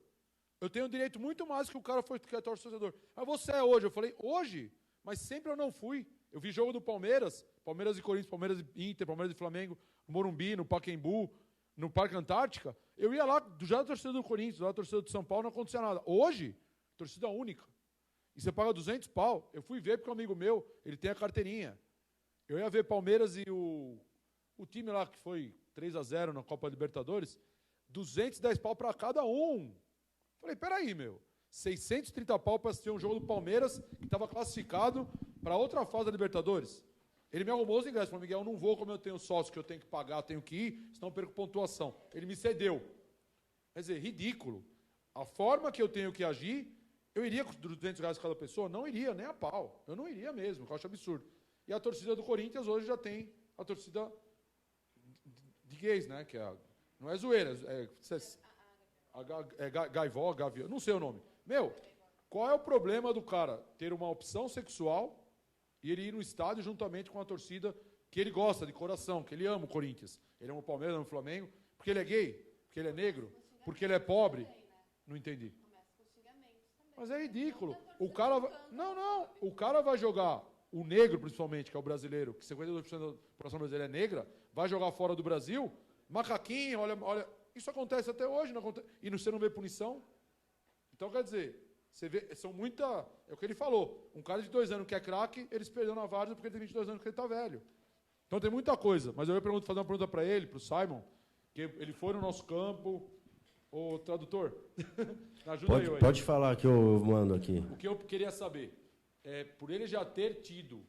Eu tenho direito muito mais que o cara que é sócio torcedor. Mas você é hoje. Eu falei, hoje? Mas sempre eu não fui. Eu vi jogo do Palmeiras, Palmeiras e Corinthians, Palmeiras e Inter, Palmeiras e Flamengo, no Morumbi, no Pacaembu, no Parque Antártica. Eu ia lá, já da torcida do Corinthians, já da torcida do São Paulo, não acontecia nada. Hoje, torcida única. E você paga 200 pau. Eu fui ver porque um amigo meu, ele tem a carteirinha. Eu ia ver Palmeiras e o time lá que foi 3-0 na Copa Libertadores, 210 pau para cada um. Falei, peraí, meu. 630 pau para assistir um jogo do Palmeiras que estava classificado para outra fase da Libertadores. Ele me arrumou os ingressos. Falei, Miguel, eu não vou, como eu tenho sócio que eu tenho que pagar, eu tenho que ir, senão eu perco pontuação. Ele me cedeu. Quer dizer, ridículo. A forma que eu tenho que agir, eu iria com os 200 reais cada pessoa? Não iria, nem a pau. Eu não iria mesmo, que eu acho absurdo. E a torcida do Corinthians hoje já tem a torcida de gays, né? Que não é zoeira, gaivó, gavião, não sei o nome. Meu, qual é o problema do cara ter uma opção sexual e ele ir no estádio juntamente com a torcida que ele gosta, de coração, que ele ama o Corinthians? Ele ama o Palmeiras, ama o Flamengo, porque ele é gay, porque ele é negro, porque ele é pobre? Não entendi. Mas é ridículo. O cara o cara vai jogar, o negro principalmente, que é o brasileiro, que 52% da população brasileira é negra, vai jogar fora do Brasil, macaquinho, olha, isso acontece até hoje, não acontece, e você não vê punição. Então, quer dizer, você vê, é o que ele falou, um cara de 2 anos que é craque, eles perderam na várzea porque ele tem 22 anos porque ele está velho. Então tem muita coisa, mas eu ia fazer uma pergunta para ele, para o Simon, que ele foi no nosso campo. Ô, tradutor, ajuda aí. Pode falar que eu mando aqui. O que eu queria saber é, por ele já ter tido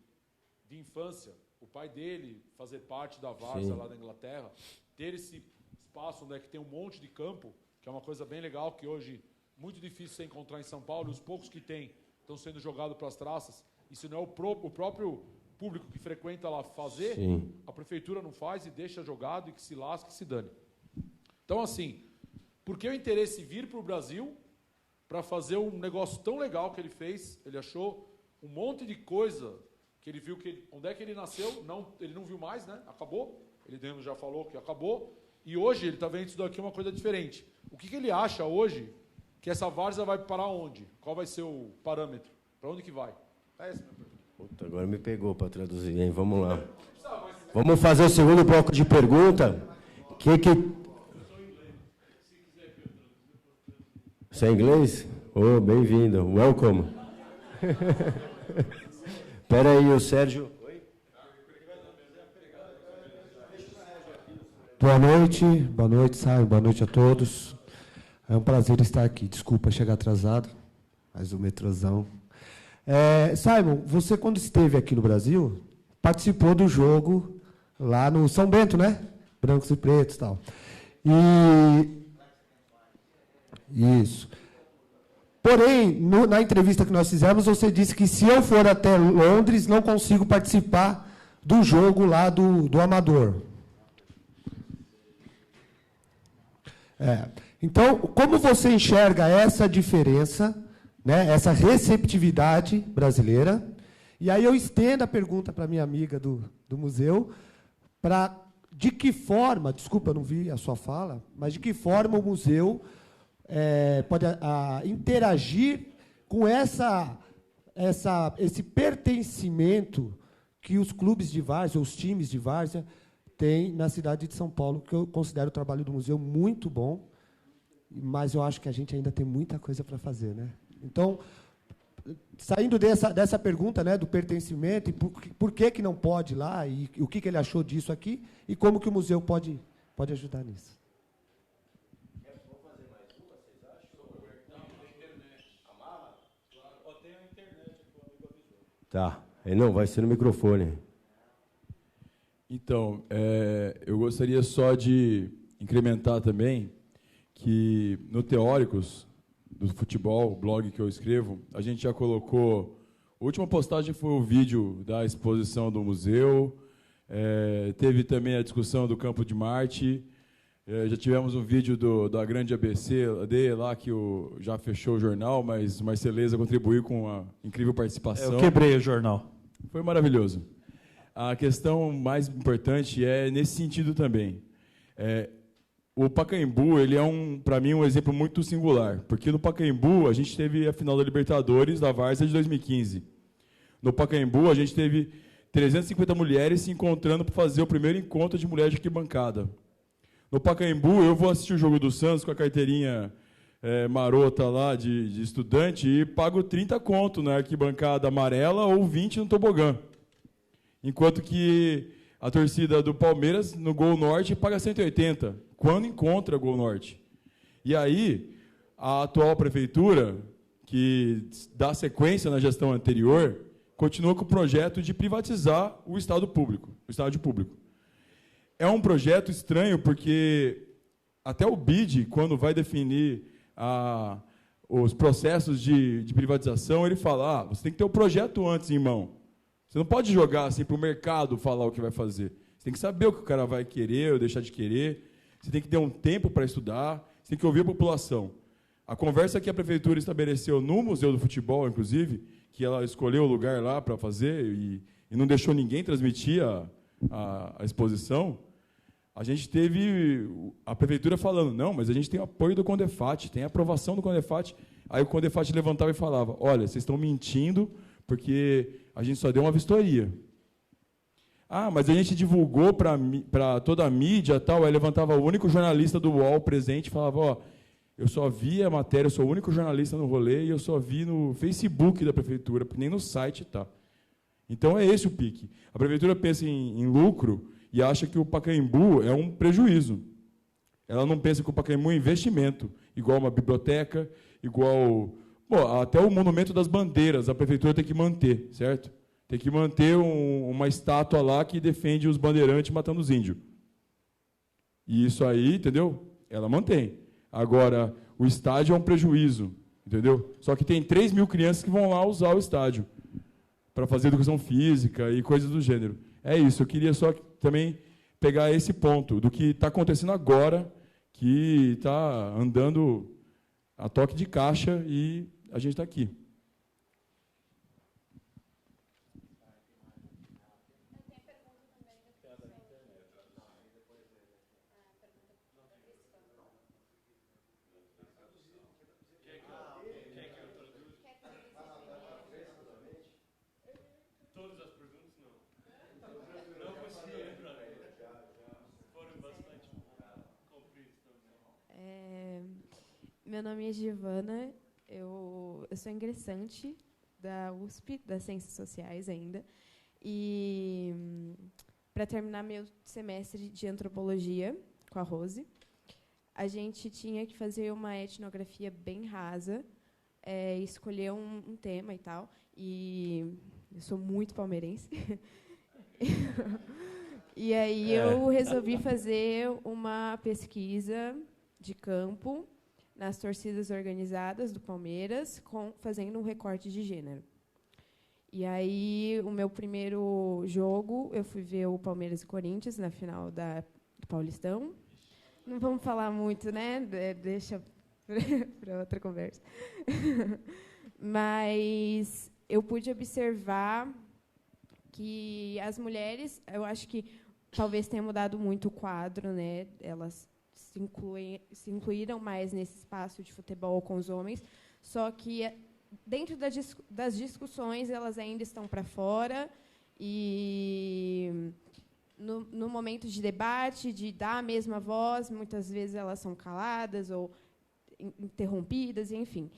de infância, o pai dele fazer parte da várzea lá da Inglaterra, ter esse espaço onde é que tem um monte de campo, que é uma coisa bem legal, que hoje muito difícil você encontrar em São Paulo, e os poucos que tem estão sendo jogados para as traças, e se não é o próprio público que frequenta lá fazer, a prefeitura não faz e deixa jogado, e que se lasque, que se dane. Então, assim, por que o interesse vir para o Brasil para fazer um negócio tão legal que ele fez? Ele achou um monte de coisa que ele viu onde é que ele nasceu, ele não viu mais, né? Acabou. Ele mesmo já falou que acabou. E hoje ele está vendo isso daqui uma coisa diferente. O que ele acha hoje que essa várzea vai parar onde? Qual vai ser o parâmetro? Para onde que vai? É essa a minha pergunta. Puta, agora me pegou para traduzir, hein? Vamos lá. Vamos fazer o segundo bloco de pergunta. Você é inglês? Oh, bem-vindo. Welcome. Espera aí, o Sérgio. Boa noite, Simon, boa noite a todos. É um prazer estar aqui. Desculpa chegar atrasado, mas o metrôzão. Simon, você quando esteve aqui no Brasil, participou do jogo lá no São Bento, né? Brancos e pretos e tal. Isso. Porém, na entrevista que nós fizemos, você disse que se eu for até Londres, não consigo participar do jogo lá do Amador. Então, como você enxerga essa diferença, né, essa receptividade brasileira? E aí eu estendo a pergunta para a minha amiga do museu, de que forma, desculpa, eu não vi a sua fala, mas de que forma o museu pode interagir com esse pertencimento que os clubes de várzea, os times de várzea, têm na cidade de São Paulo, que eu considero o trabalho do museu muito bom, mas eu acho que a gente ainda tem muita coisa para fazer, né? Então, saindo dessa pergunta, né, do pertencimento, e por que não pode ir lá, e o que ele achou disso aqui, e como que o museu pode ajudar nisso. Tá, não, vai ser no microfone. Então, eu gostaria só de incrementar também que no Teóricos do Futebol, o blog que eu escrevo, a gente já colocou... A última postagem foi o vídeo da exposição do museu, teve também a discussão do Campo de Marte, Já tivemos um vídeo da grande ABC lá, que já fechou o jornal, mas o Marceleza contribuiu com uma incrível participação. Eu quebrei o jornal. Foi maravilhoso. A questão mais importante é nesse sentido também. O Pacaembu, ele é, para mim, um exemplo muito singular, porque no Pacaembu a gente teve a final da Libertadores da Várzea de 2015. No Pacaembu a gente teve 350 mulheres se encontrando para fazer o primeiro encontro de mulheres de arquibancada. No Pacaembu, eu vou assistir o jogo do Santos com a carteirinha marota lá de estudante e pago 30 conto na arquibancada amarela ou 20 no tobogã. Enquanto que a torcida do Palmeiras, no Gol Norte, paga 180, quando encontra Gol Norte. E aí, a atual prefeitura, que dá sequência na gestão anterior, continua com o projeto de privatizar o estádio público. É um projeto estranho, porque até o BID, quando vai definir os processos de privatização, ele fala, você tem que ter o projeto antes em mão. Você não pode jogar assim para o mercado falar o que vai fazer. Você tem que saber o que o cara vai querer ou deixar de querer. Você tem que ter um tempo para estudar. Você tem que ouvir a população. A conversa que a prefeitura estabeleceu no Museu do Futebol, inclusive, que ela escolheu o lugar lá para fazer e não deixou ninguém transmitir a exposição, a gente teve a prefeitura falando, não, mas a gente tem o apoio do CONDEFAT, tem a aprovação do CONDEFAT. Aí o CONDEFAT levantava e falava, olha, vocês estão mentindo porque a gente só deu uma vistoria. Mas a gente divulgou para toda a mídia, tal, aí levantava o único jornalista do UOL presente e falava, eu só vi a matéria, eu sou o único jornalista no rolê e eu só vi no Facebook da prefeitura, porque nem no site está. Então é esse o pique. A prefeitura pensa em lucro e acha que o Pacaembu é um prejuízo. Ela não pensa que o Pacaembu é um investimento, igual uma biblioteca, igual... até o Monumento das Bandeiras, a prefeitura tem que manter, certo? Tem que manter uma estátua lá que defende os bandeirantes matando os índios. E isso aí, entendeu? Ela mantém. Agora, o estádio é um prejuízo, entendeu? Só que tem 3 mil crianças que vão lá usar o estádio para fazer educação física e coisas do gênero. É isso, eu queria só também pegar esse ponto do que está acontecendo agora, que está andando a toque de caixa e a gente está aqui. Meu nome é Giovana, eu sou ingressante da USP, das Ciências Sociais ainda, e para terminar meu semestre de Antropologia com a Rose, a gente tinha que fazer uma etnografia bem rasa, escolher um tema e tal, e eu sou muito palmeirense, e aí eu resolvi fazer uma pesquisa de campo nas torcidas organizadas do Palmeiras, fazendo um recorte de gênero. E aí, o meu primeiro jogo, eu fui ver o Palmeiras e Corinthians na final do Paulistão. Não vamos falar muito, né? Deixa para outra conversa. Mas eu pude observar que as mulheres, eu acho que talvez tenha mudado muito o quadro, né? Elas se incluíram mais nesse espaço de futebol com os homens, só que dentro das discussões elas ainda estão para fora e no momento de debate, de dar a mesma voz, muitas vezes elas são caladas ou interrompidas, enfim.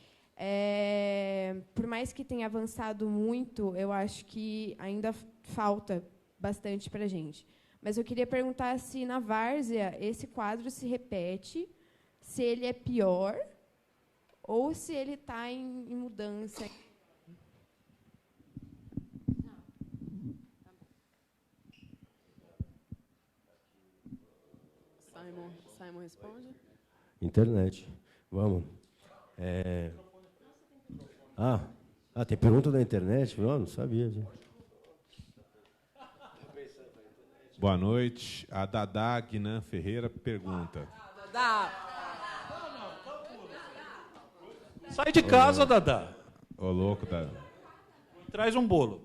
Por mais que tenha avançado muito, eu acho que ainda falta bastante para a gente. Mas eu queria perguntar se, na várzea, esse quadro se repete, se ele é pior ou se ele está em mudança. Simon responde? Internet. Vamos. Tem pergunta da internet? Eu não sabia. Boa noite. A Dadá Guinan Ferreira pergunta. Sai de casa, Dadá. Ô, louco, Dadá. Traz um bolo.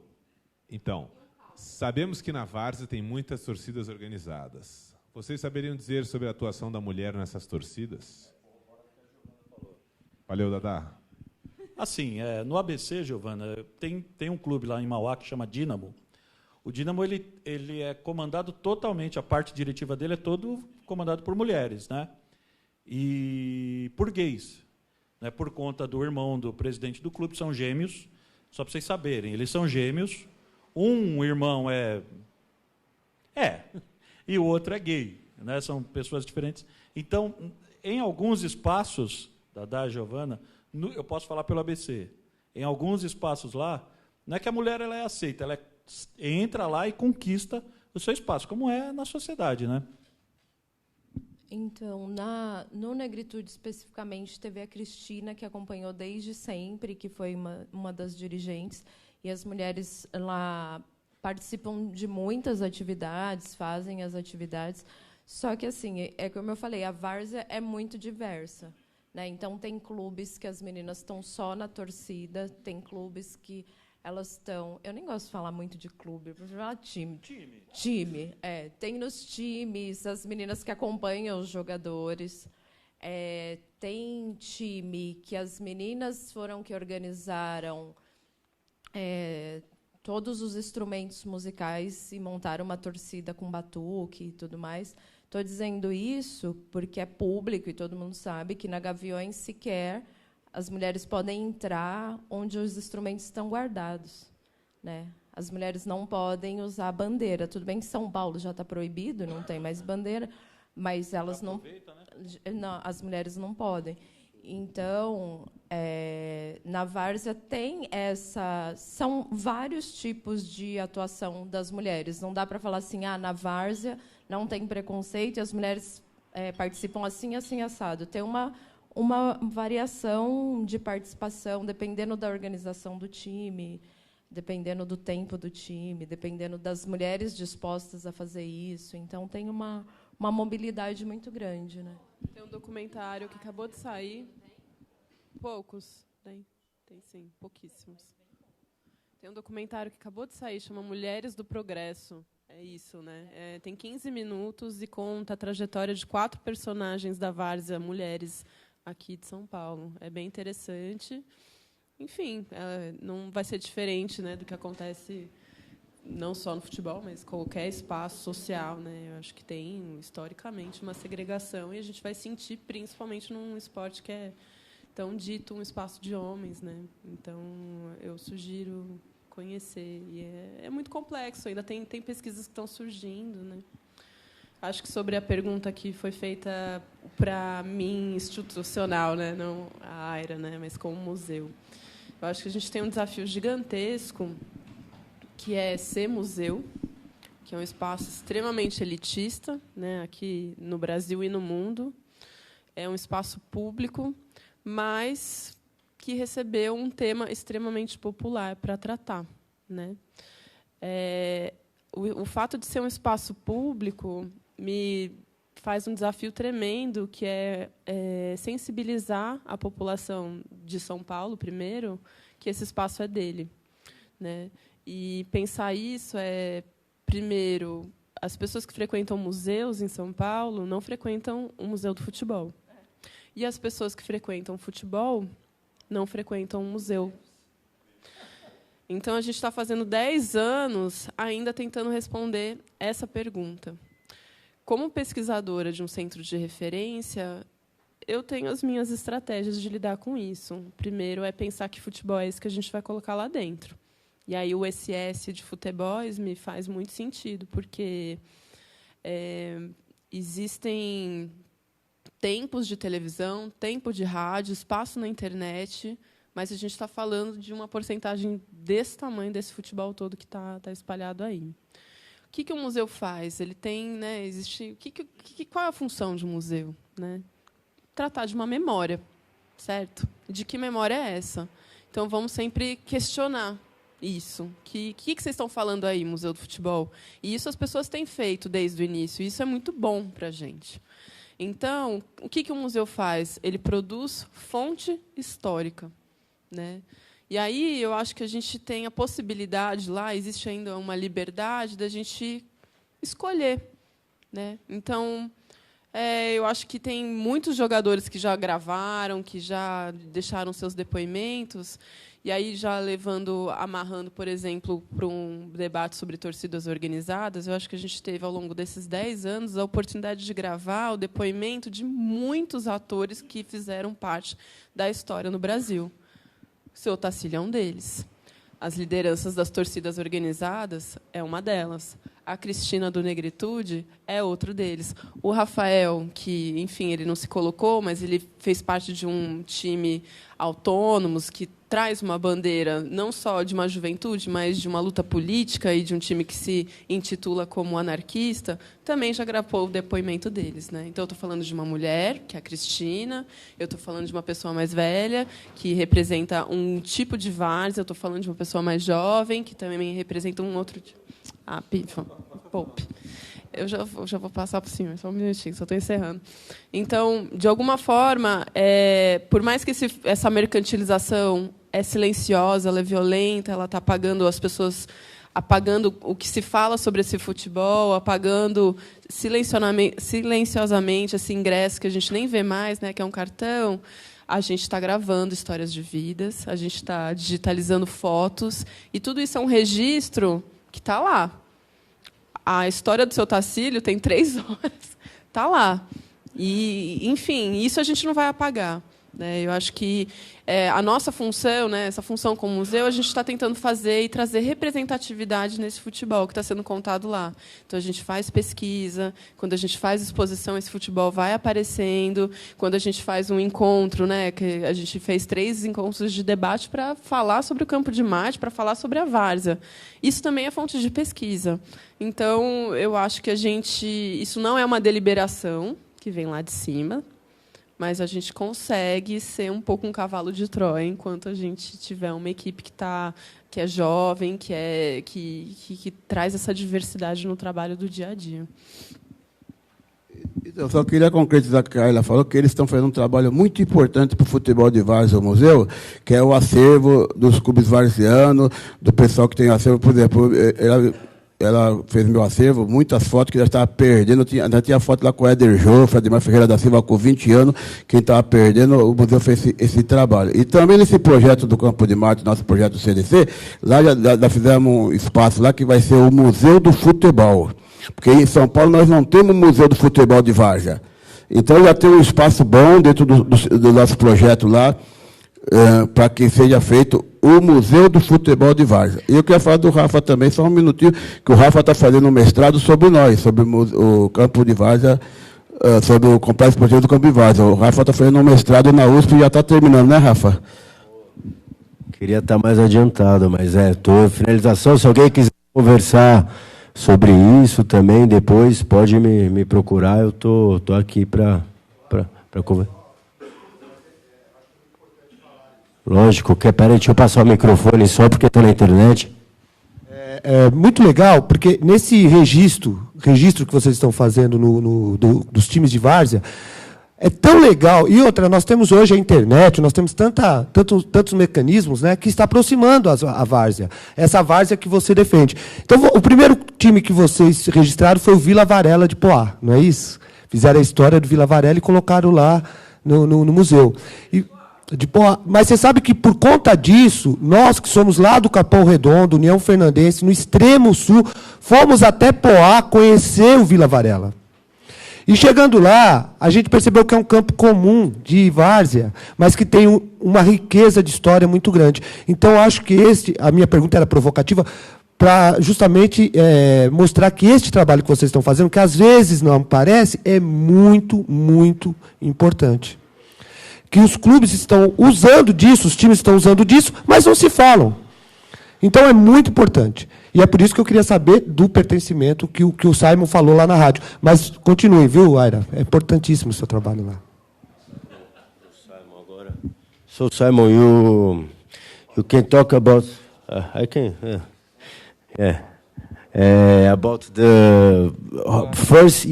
Então, sabemos que na Várzea tem muitas torcidas organizadas. Vocês saberiam dizer sobre a atuação da mulher nessas torcidas? Valeu, Dadá. Assim, no ABC, Giovana, tem um clube lá em Mauá que chama Dínamo. O Dínamo ele é comandado totalmente, a parte diretiva dele é todo comandado por mulheres, né? E por gays, né? Por conta do irmão do presidente do clube, são gêmeos, só para vocês saberem, eles são gêmeos, um irmão e o outro é gay, né? São pessoas diferentes. Então, em alguns espaços, Dadá, Giovana, eu posso falar pelo ABC, em alguns espaços lá, não é que a mulher ela é aceita, ela entra lá e conquista o seu espaço, como é na sociedade, né? Então, no Negritude, especificamente, teve a Cristina, que acompanhou desde sempre, que foi uma das dirigentes, e as mulheres lá participam de muitas atividades, fazem as atividades, só que, assim, como eu falei, a várzea é muito diversa, né? Então, tem clubes que as meninas estão só na torcida, tem clubes que elas estão... Eu nem gosto de falar muito de clube, eu prefiro falar time. Time, tem nos times as meninas que acompanham os jogadores. Tem time que as meninas foram que organizaram todos os instrumentos musicais e montaram uma torcida com batuque e tudo mais. Estou dizendo isso porque é público e todo mundo sabe que na Gaviões sequer as mulheres podem entrar onde os instrumentos estão guardados, né? As mulheres não podem usar bandeira. Tudo bem que São Paulo já está proibido, não tem mais bandeira, mas elas não, as mulheres não podem. Então, na várzea tem são vários tipos de atuação das mulheres. Não dá para falar assim, na várzea não tem preconceito e as mulheres participam assim, assim, assado. Tem uma variação de participação, dependendo da organização do time, dependendo do tempo do time, dependendo das mulheres dispostas a fazer isso. Então, tem uma mobilidade muito grande, né? Tem um documentário que acabou de sair. Poucos. Tem sim, pouquíssimos. Tem um documentário que acabou de sair, chama Mulheres do Progresso. É isso, né? Tem 15 minutos e conta a trajetória de 4 personagens da várzea, mulheres, aqui de São Paulo. É bem interessante. Enfim, não vai ser diferente, né, do que acontece não só no futebol, mas qualquer espaço social, né? Eu acho que tem, historicamente, uma segregação e a gente vai sentir, principalmente num esporte que é tão dito um espaço de homens, né? Então, eu sugiro conhecer. E é muito complexo, ainda tem pesquisas que estão surgindo, né? Acho que sobre a pergunta que foi feita para mim, institucional, né? Não a Aira, né? Mas como museu. Eu acho que a gente tem um desafio gigantesco, que é ser museu, que é um espaço extremamente elitista, né? Aqui no Brasil e no mundo. É um espaço público, mas que recebeu um tema extremamente popular para tratar, né? O fato de ser um espaço público me faz um desafio tremendo, que é sensibilizar a população de São Paulo, primeiro, que esse espaço é dele, né? E pensar isso primeiro, as pessoas que frequentam museus em São Paulo não frequentam o Museu do Futebol. E as pessoas que frequentam futebol não frequentam um museu. Então, a gente está fazendo 10 anos ainda tentando responder essa pergunta. Como pesquisadora de um centro de referência, eu tenho as minhas estratégias de lidar com isso. Primeiro é pensar que futebol é isso que a gente vai colocar lá dentro. E aí o SS de futebols me faz muito sentido, porque existem tempos de televisão, tempo de rádio, espaço na internet, mas a gente está falando de uma porcentagem desse tamanho, desse futebol todo que está espalhado aí. O que o museu faz? Ele tem, né, qual é a função de um museu, né? Tratar de uma memória, certo? De que memória é essa? Então, vamos sempre questionar isso. Que vocês estão falando aí, Museu do Futebol? E isso as pessoas têm feito desde o início. E isso é muito bom para a gente. Então, o que o museu faz? Ele produz fonte histórica, né? E aí eu acho que a gente tem a possibilidade lá, existe ainda uma liberdade da gente escolher, né? Então, eu acho que tem muitos jogadores que já gravaram, que já deixaram seus depoimentos, e aí já amarrando, por exemplo, para um debate sobre torcidas organizadas, eu acho que a gente teve, ao longo desses 10 anos, a oportunidade de gravar o depoimento de muitos atores que fizeram parte da história no Brasil. O seu Otacílio é um deles. As lideranças das torcidas organizadas é uma delas. A Cristina do Negritude é outro deles. O Rafael, que, enfim, ele não se colocou, mas ele fez parte de um time autônomos que traz uma bandeira não só de uma juventude, mas de uma luta política e de um time que se intitula como anarquista, também já gravou o depoimento deles, né? Então, eu estou falando de uma mulher, que é a Cristina, eu estou falando de uma pessoa mais velha, que representa um tipo de várzea, eu estou falando de uma pessoa mais jovem, que também representa um outro tipo. Poupe. Eu já vou passar por cima, só um minutinho, só estou encerrando. Então, de alguma forma, por mais que essa mercantilização é silenciosa, ela é violenta, ela está apagando as pessoas, apagando o que se fala sobre esse futebol, apagando silenciosamente esse ingresso que a gente nem vê mais, né, que é um cartão. A gente está gravando histórias de vidas, a gente está digitalizando fotos, e tudo isso é um registro que está lá. A história do seu Otacílio tem 3 horas. Está lá. E, enfim, isso a gente não vai apagar, né? Eu acho que a nossa função, né, essa função como museu, a gente está tentando fazer e trazer representatividade nesse futebol que está sendo contado lá. Então, a gente faz pesquisa, quando a gente faz exposição, esse futebol vai aparecendo, quando a gente faz um encontro, né, que a gente fez 3 encontros de debate para falar sobre o Campo de Marte, para falar sobre a várzea. Isso também é fonte de pesquisa. Então, eu acho que isso não é uma deliberação que vem lá de cima, mas a gente consegue ser um pouco um cavalo de Troia enquanto a gente tiver uma equipe que é jovem, que traz essa diversidade no trabalho do dia a dia. Eu só queria concretizar o que a Ayla falou, que eles estão fazendo um trabalho muito importante para o futebol de várzea do museu, que é o acervo dos clubes varzianos, do pessoal que tem acervo. Por exemplo, ela fez meu acervo, muitas fotos que já estava perdendo. Já tinha foto lá com o Éder Joffre, Ademar Ferreira da Silva, com 20 anos, quem estava perdendo, o museu fez esse trabalho. E também nesse projeto do Campo de Marte, nosso projeto do CDC, lá já fizemos um espaço lá que vai ser o Museu do Futebol. Porque em São Paulo nós não temos Museu do Futebol de várzea. Então já tem um espaço bom dentro do nosso projeto lá, para que seja feito o Museu do Futebol de várzea. E eu queria falar do Rafa também, só um minutinho, que o Rafa está fazendo um mestrado sobre nós, sobre o campo de várzea, sobre o complexo esportivo do campo de várzea. O Rafa está fazendo um mestrado na USP e já está terminando, né, Rafa? Queria estar mais adiantado, mas estou em finalização. Se alguém quiser conversar sobre isso também, depois pode me procurar, eu tô aqui para conversar. Lógico, peraí, deixa eu passar o microfone só porque está na internet. É muito legal, porque nesse registro que vocês estão fazendo dos times de várzea, é tão legal. E outra, nós temos hoje a internet, nós temos tantos mecanismos, né, que está aproximando a várzea. Essa várzea que você defende. Então, o primeiro time que vocês registraram foi o Vila Varela de Poá, não é isso? Fizeram a história do Vila Varela e colocaram lá no museu. Mas você sabe que, por conta disso, nós que somos lá do Capão Redondo, União Fernandense, no extremo sul, fomos até Poá conhecer o Vila Varela. E chegando lá, a gente percebeu que é um campo comum de várzea, mas que tem uma riqueza de história muito grande. Então, acho que a minha pergunta era provocativa, para justamente mostrar que este trabalho que vocês estão fazendo, que às vezes não parece, é muito, muito importante. Que os clubes estão usando disso, os times estão usando disso, mas não se falam. Então, é muito importante. E é por isso que eu queria saber do pertencimento que o Simon falou lá na rádio. Mas continue, viu, Aira? É importantíssimo o seu trabalho lá. So, Simon, you can talk about I can. About the first,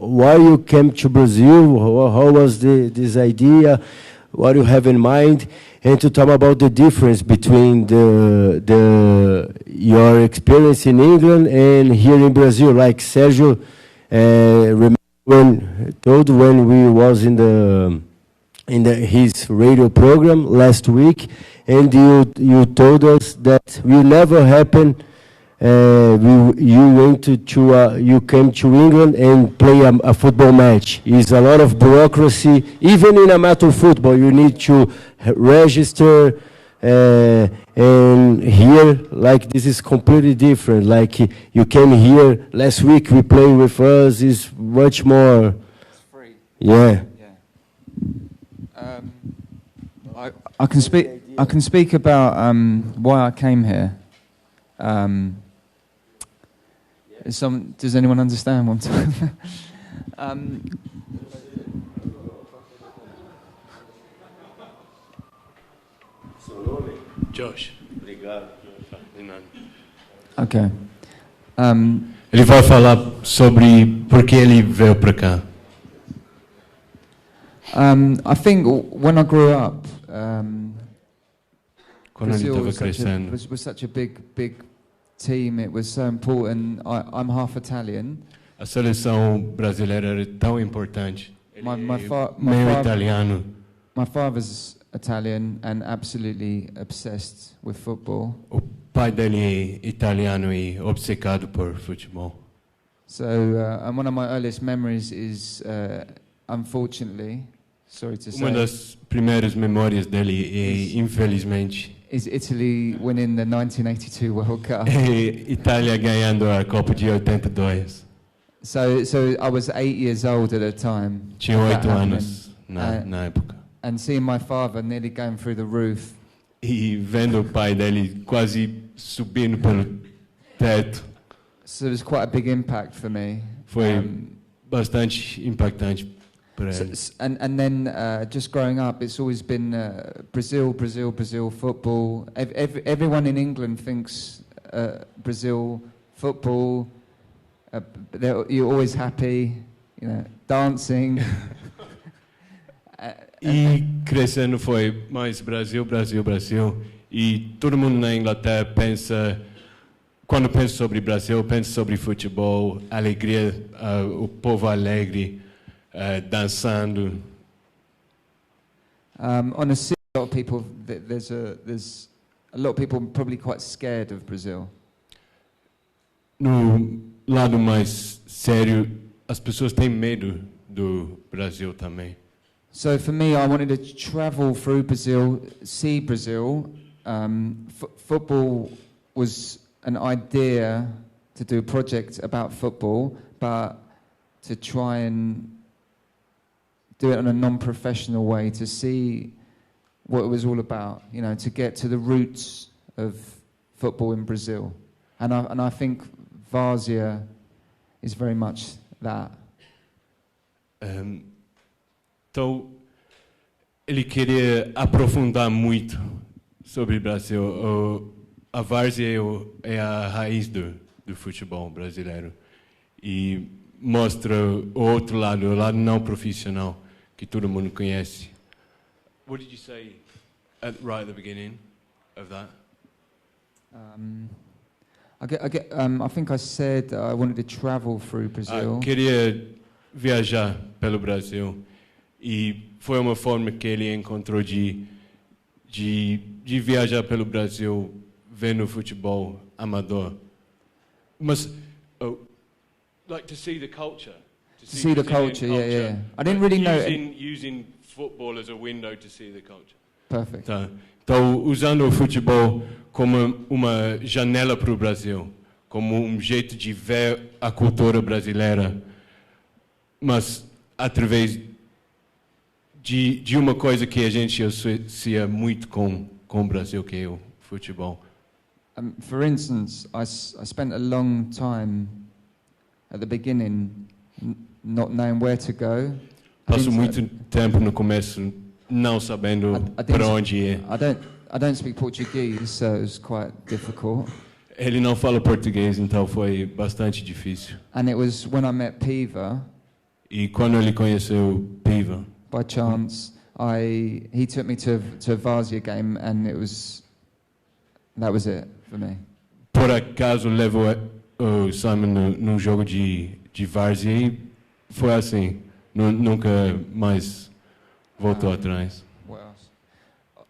why you came to Brazil? How was this idea? What you have in mind? And to talk about the difference between your experience in England and here in Brazil. Like Sergio told when we was in his radio program last week, and you told us that will never happen. You came to England and play a football match. It's a lot of bureaucracy. Even in amateur football, you need to register. And here, like, this is completely different. Like, you came here last week, we played with us. It's much more. It's free. Yeah. I can speak about why I came here. Does anyone understand what I'm talking about? Josh. Okay. Ele vai falar sobre por que ele veio para cá. I think when I grew up, Quando ele Brazil estava crescendo, was such a big team. It was so important. I'm half Italian. a seleção brasileira era tão importante. Ele My meio italiano. My father's Italian and absolutely obsessed with football. O pai dele é italiano e obcecado por futebol. So, and one of my earliest memories is, unfortunately, sorry to say, Uma das primeiras memórias dele é, infelizmente, is Italy winning the 1982 World Cup. Itália ganhando a Copa de 82. So I was 8 years old at the time. Tinha of that 8 happening. anos na época. And seeing my father nearly going through the roof. E vendo o pai dele quase subindo pelo teto. So it was quite a big impact for me. Foi bastante impactante para ele. And then just growing up, it's always been Brazil, football. Everyone in England thinks Brazil, football. You're always happy, dancing. E crescendo foi mais Brasil. E todo mundo na Inglaterra pensa, quando pensa sobre Brasil, pensa sobre futebol, alegria, o povo alegre, dançando. On a serious, a lot of people, there's a lot of people probably quite scared of Brazil. No lado mais sério, as pessoas têm medo do Brasil também. So for me, I wanted to travel through Brazil, see Brazil. Football was an idea to do a project about football, but to try and do it in a non-professional way, to see what it was all about, to get to the roots of football in Brazil. And I think Várzea is very much that. Então, ele queria aprofundar muito sobre o Brasil. A Várzea é a raiz do futebol brasileiro. E mostra o outro lado, o lado não profissional, que todo mundo conhece. What did you say right at the beginning of that? I think I said I wanted to travel through Brazil. Queria viajar pelo Brasil. E foi uma forma que ele encontrou de viajar pelo Brasil vendo futebol amador. Mas, like to see the culture. To see the culture, yeah. I didn't really know. Using football as a window to see the culture. Perfect. Tá. Então, usando o futebol como uma janela para o Brasil, como um jeito de ver a cultura brasileira, mas através de uma coisa que a gente associa muito com o Brasil, que é o futebol. For instance, I spent a long time at the beginning not knowing where to go. Passo muito tempo no começo não sabendo para onde ir. I don't speak Portuguese, so it was quite difficult. Ele não fala português, então foi bastante difícil. And it was when I met Piva. E quando ele conheceu Piva, by chance, he took me to a Várzea game, and that was it for me. Por acaso levou o Simon num jogo de Várzea e foi assim, nunca mais voltou atrás. What else?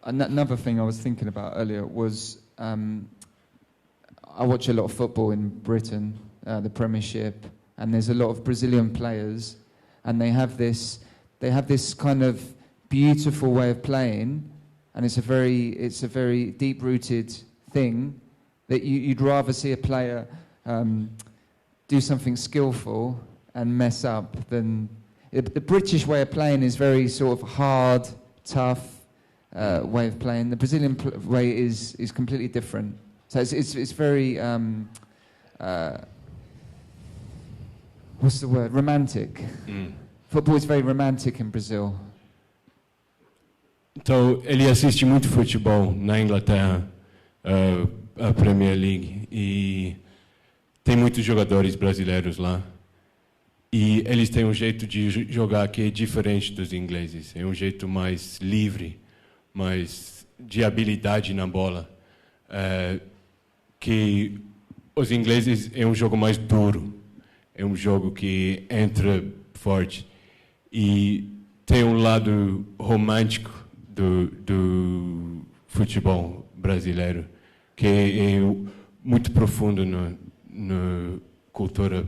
Another thing I was thinking about earlier was I watch a lot of football in Britain, the Premiership, and there's a lot of Brazilian players, and they have this kind of beautiful way of playing, and it's a very deep-rooted thing that you'd rather see a player do something skillful and mess up than the British way of playing is very sort of hard, tough way of playing. The Brazilian way is completely different. So it's very what's the word? Romantic. Football is very romantic in Brazil. Então, ele assiste muito futebol na Inglaterra, a Premier League, e tem muitos jogadores brasileiros lá. E eles têm um jeito de jogar que é diferente dos ingleses. É um jeito mais livre, mais de habilidade na bola. Que os ingleses é um jogo mais duro. É um jogo que entra forte. E tem um lado romântico do futebol brasileiro, que é muito profundo na cultura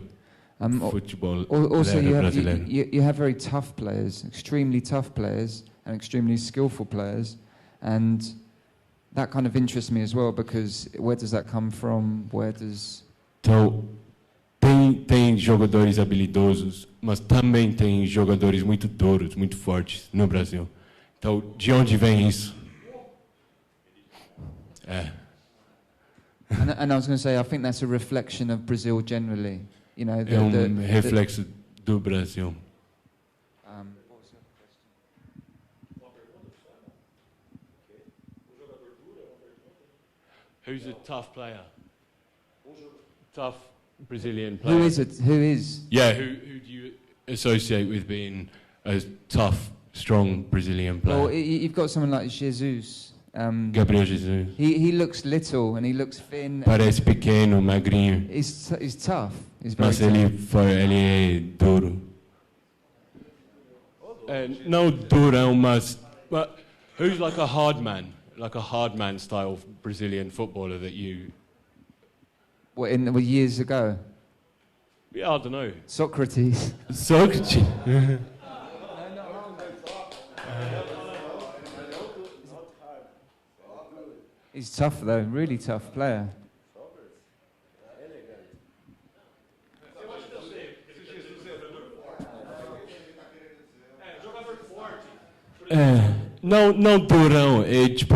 futebol also brasileiro. you have very tough players, extremely tough players and extremely skillful players, and that kind of interests me as well, because where does that come from? Então, tem jogadores habilidosos, mas também tem jogadores muito duros, muito fortes no Brasil. Então, de onde vem isso? And I was going to say, I think that's a reflection of Brazil generally. You know, reflexo do Brasil. Who's a tough player? Tough Brazilian player. Who is? Yeah, who do you associate with being a tough, strong Brazilian player? Well, you've got someone like Jesus. Gabriel Jesus. He looks little and he looks thin. Parece pequeno, magrinho. He's tough. He's very Mas ele é duro. Não durão, mas who's like a hard man style Brazilian footballer that you? What, years ago? Yeah, I don't know. Socrates. Socrates. He's tough though, really tough player. Não durão, é tipo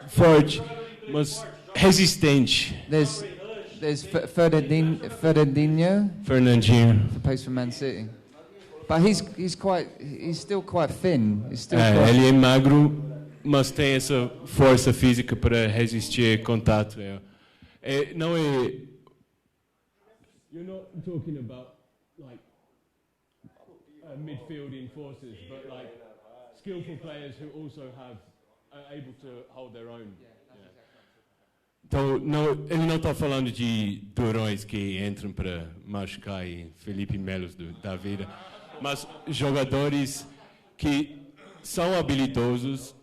forte, mas resistente. There's Fernandinho. Who plays for Man City, but he's still quite thin. Ele é magro, mas tem essa força física para resistir contato. Não é. You're not talking about like midfielding forces, but like skillful players who also are able to hold their own. Então, ele não está falando de durões que entram para machucar e Felipe Melos da vida, mas jogadores que são habilidosos,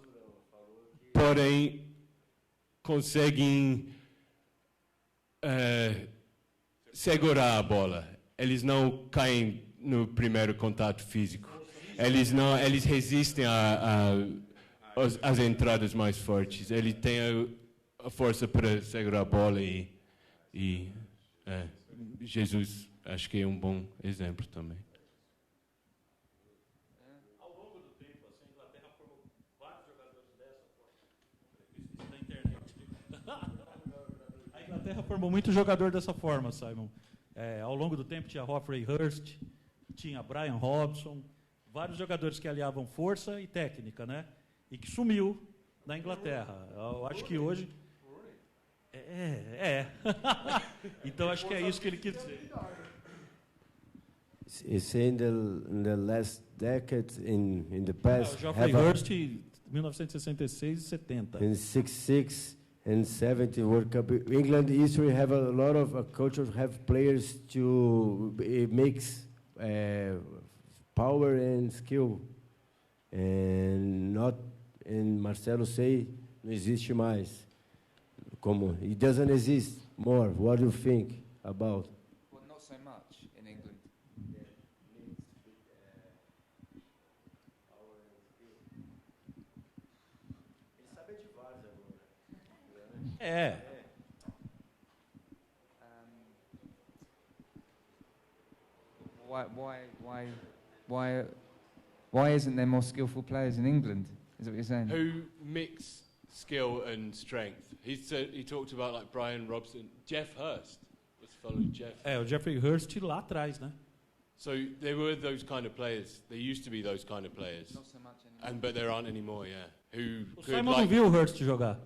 porém conseguem segurar a bola. Eles não caem no primeiro contato físico. Eles resistem às entradas mais fortes. Ele tem a força para segurar a bola e Jesus acho que é um bom exemplo também. Ao longo do tempo, a Inglaterra formou vários jogadores dessa forma. A Inglaterra formou muito jogador dessa forma, Simon. Ao longo do tempo tinha Geoffrey Hurst, tinha Brian Robson, vários jogadores que aliavam força e técnica, né? E que sumiu Na Inglaterra. Eu acho que hoje... Então, acho que é isso que ele quis dizer. It's in the last decade, in the past. Geoffrey Hurst, 1966 e 70. In 66 and 70 World Cup, England history have a lot of culture, have players to mix power and skill, and not. And Marcelo say, não existe mais. Como it doesn't exist more. What do you think about? Well, not so much in England. Why isn't there more skillful players in England? Is that what you're saying? Who mix skill and strength? He talked about like Brian Robson, Jeff Hurst. Let's follow Jeff. O Geoffrey Hurst lá atrás, né? So they were those kind of players. They used to be those kind of players. Not so much anymore. But there aren't anymore, yeah. Who O could, Simon like, não viu o Hurst jogar.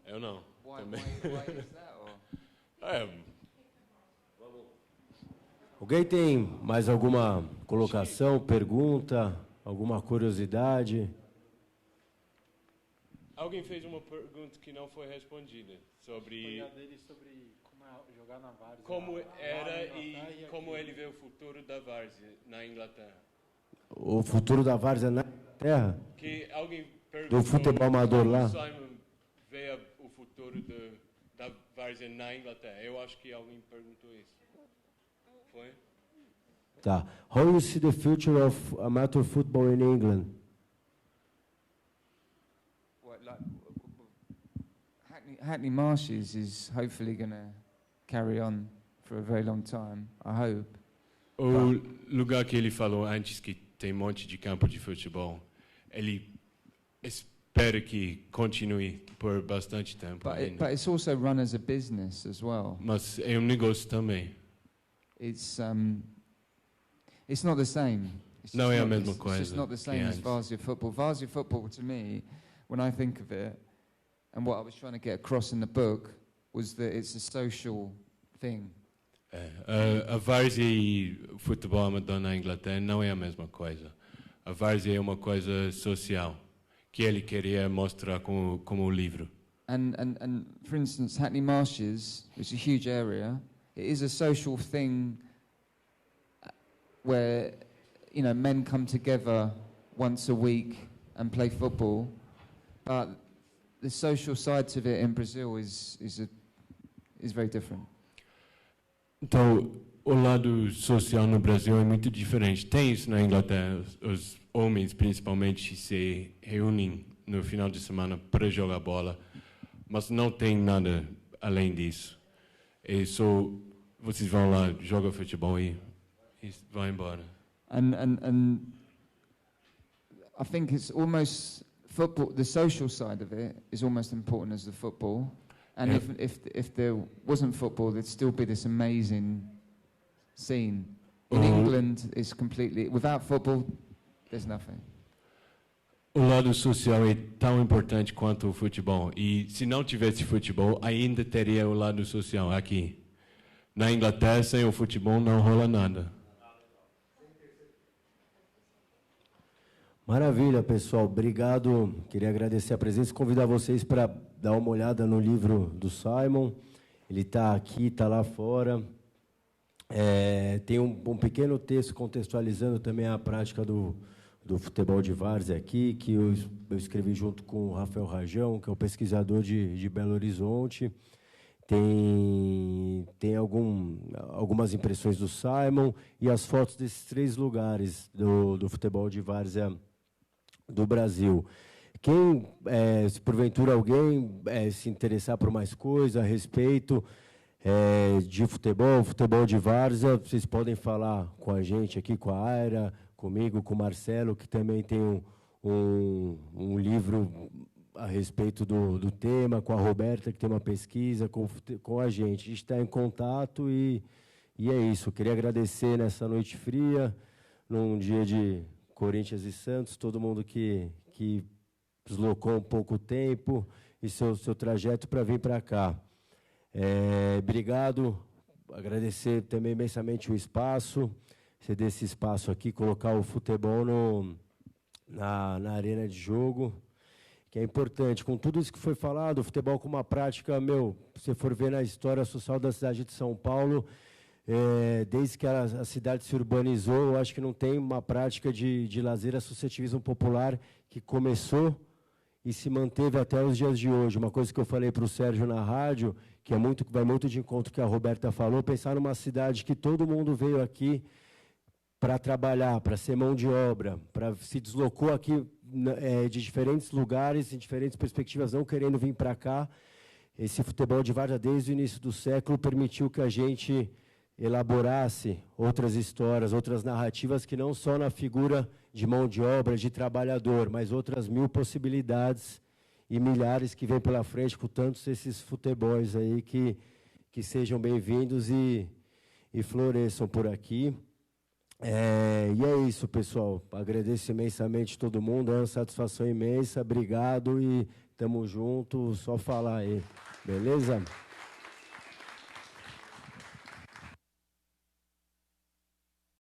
I don't know. Why is that? Or? Alguém tem mais alguma colocação, pergunta, alguma curiosidade? Alguém fez uma pergunta que não foi respondida sobre jogar na Várzea. como era e como ele vê o futuro da Várzea na Inglaterra. O futuro da Várzea na Inglaterra? Que alguém perguntou Do futebol amador lá? Simon vê o futuro da Várzea na Inglaterra. Eu acho que alguém perguntou isso. Foi? Tá. How you see the future of amateur football in England? What, like, Hackney Marshes is hopefully going to carry on for a very long time, I hope. O lugar que ele falou antes que tem um monte de campo de futebol, ele espera que continue por bastante tempo ainda. But it's also run as a business as well. Mas é negócio também. It's not the same. Não é a mesma It's coisa just not the que same as antes. Várzea football. Várzea football, to me, when I think of it, and what I was trying to get across in the book, was that it's a social thing. A Várzea e o futebol amador na Inglaterra não é a mesma coisa. A Várzea é uma coisa social que ele queria mostrar como o livro. And for instance, Hackney Marshes, which is a huge area, it is a social thing where, you know, men come together once a week and play football, but the social sides of it in Brazil is very different. Então, o lado social no Brasil é muito diferente. Tem isso na Inglaterra. Os homens, principalmente, se reúnem no final de semana para jogar bola, mas não tem nada além disso. É só vocês vão lá, jogam futebol e vão embora. And I think it's almost football. The social side of it is almost important as the football. And if there wasn't football, there'd still be this amazing scene. In England, it's completely without football. There's nothing. O lado social é tão importante quanto o futebol. E se não tivesse futebol, ainda teria o lado social aqui. Na Inglaterra, sem o futebol, não rola nada. Maravilha, pessoal. Obrigado. Queria agradecer a presença e convidar vocês para dar uma olhada no livro do Simon. Ele está aqui, está lá fora. Tem um pequeno texto contextualizando também a prática do futebol de várzea aqui, que eu escrevi junto com o Rafael Rajão, que é o pesquisador de Belo Horizonte. Tem algumas impressões do Simon e as fotos desses 3 lugares do futebol de várzea do Brasil. Quem, se porventura alguém se interessar por mais coisa a respeito de futebol de várzea, vocês podem falar com a gente aqui, com a Aira, comigo, com o Marcelo, que também tem um livro a respeito do tema, com a Roberta, que tem uma pesquisa, com a gente. A gente está em contato e é isso. Eu queria agradecer nessa noite fria, num dia de Corinthians e Santos, todo mundo que deslocou um pouco o tempo e seu trajeto para vir para cá. Obrigado, agradecer também imensamente o espaço, ceder esse espaço aqui, colocar o futebol na arena de jogo, que é importante. Com tudo isso que foi falado, o futebol como uma prática, se você for ver na história social da cidade de São Paulo, desde que a cidade se urbanizou, eu acho que não tem uma prática de lazer, associativismo popular que começou e se manteve até os dias de hoje. Uma coisa que eu falei para o Sérgio na rádio, que vai muito de encontro que a Roberta falou, pensar numa cidade que todo mundo veio aqui para trabalhar, para ser mão de obra, se deslocou aqui de diferentes lugares, em diferentes perspectivas, não querendo vir para cá. Esse futebol de várzea, desde o início do século, permitiu que a gente elaborasse outras histórias, outras narrativas, que não só na figura de mão de obra, de trabalhador, mas outras 1000 possibilidades e milhares que vêm pela frente com tantos esses futebols aí que sejam bem-vindos e floresçam por aqui. E é isso, pessoal. Agradeço imensamente todo mundo, é uma satisfação imensa. Obrigado e tamo junto. Só falar aí, beleza?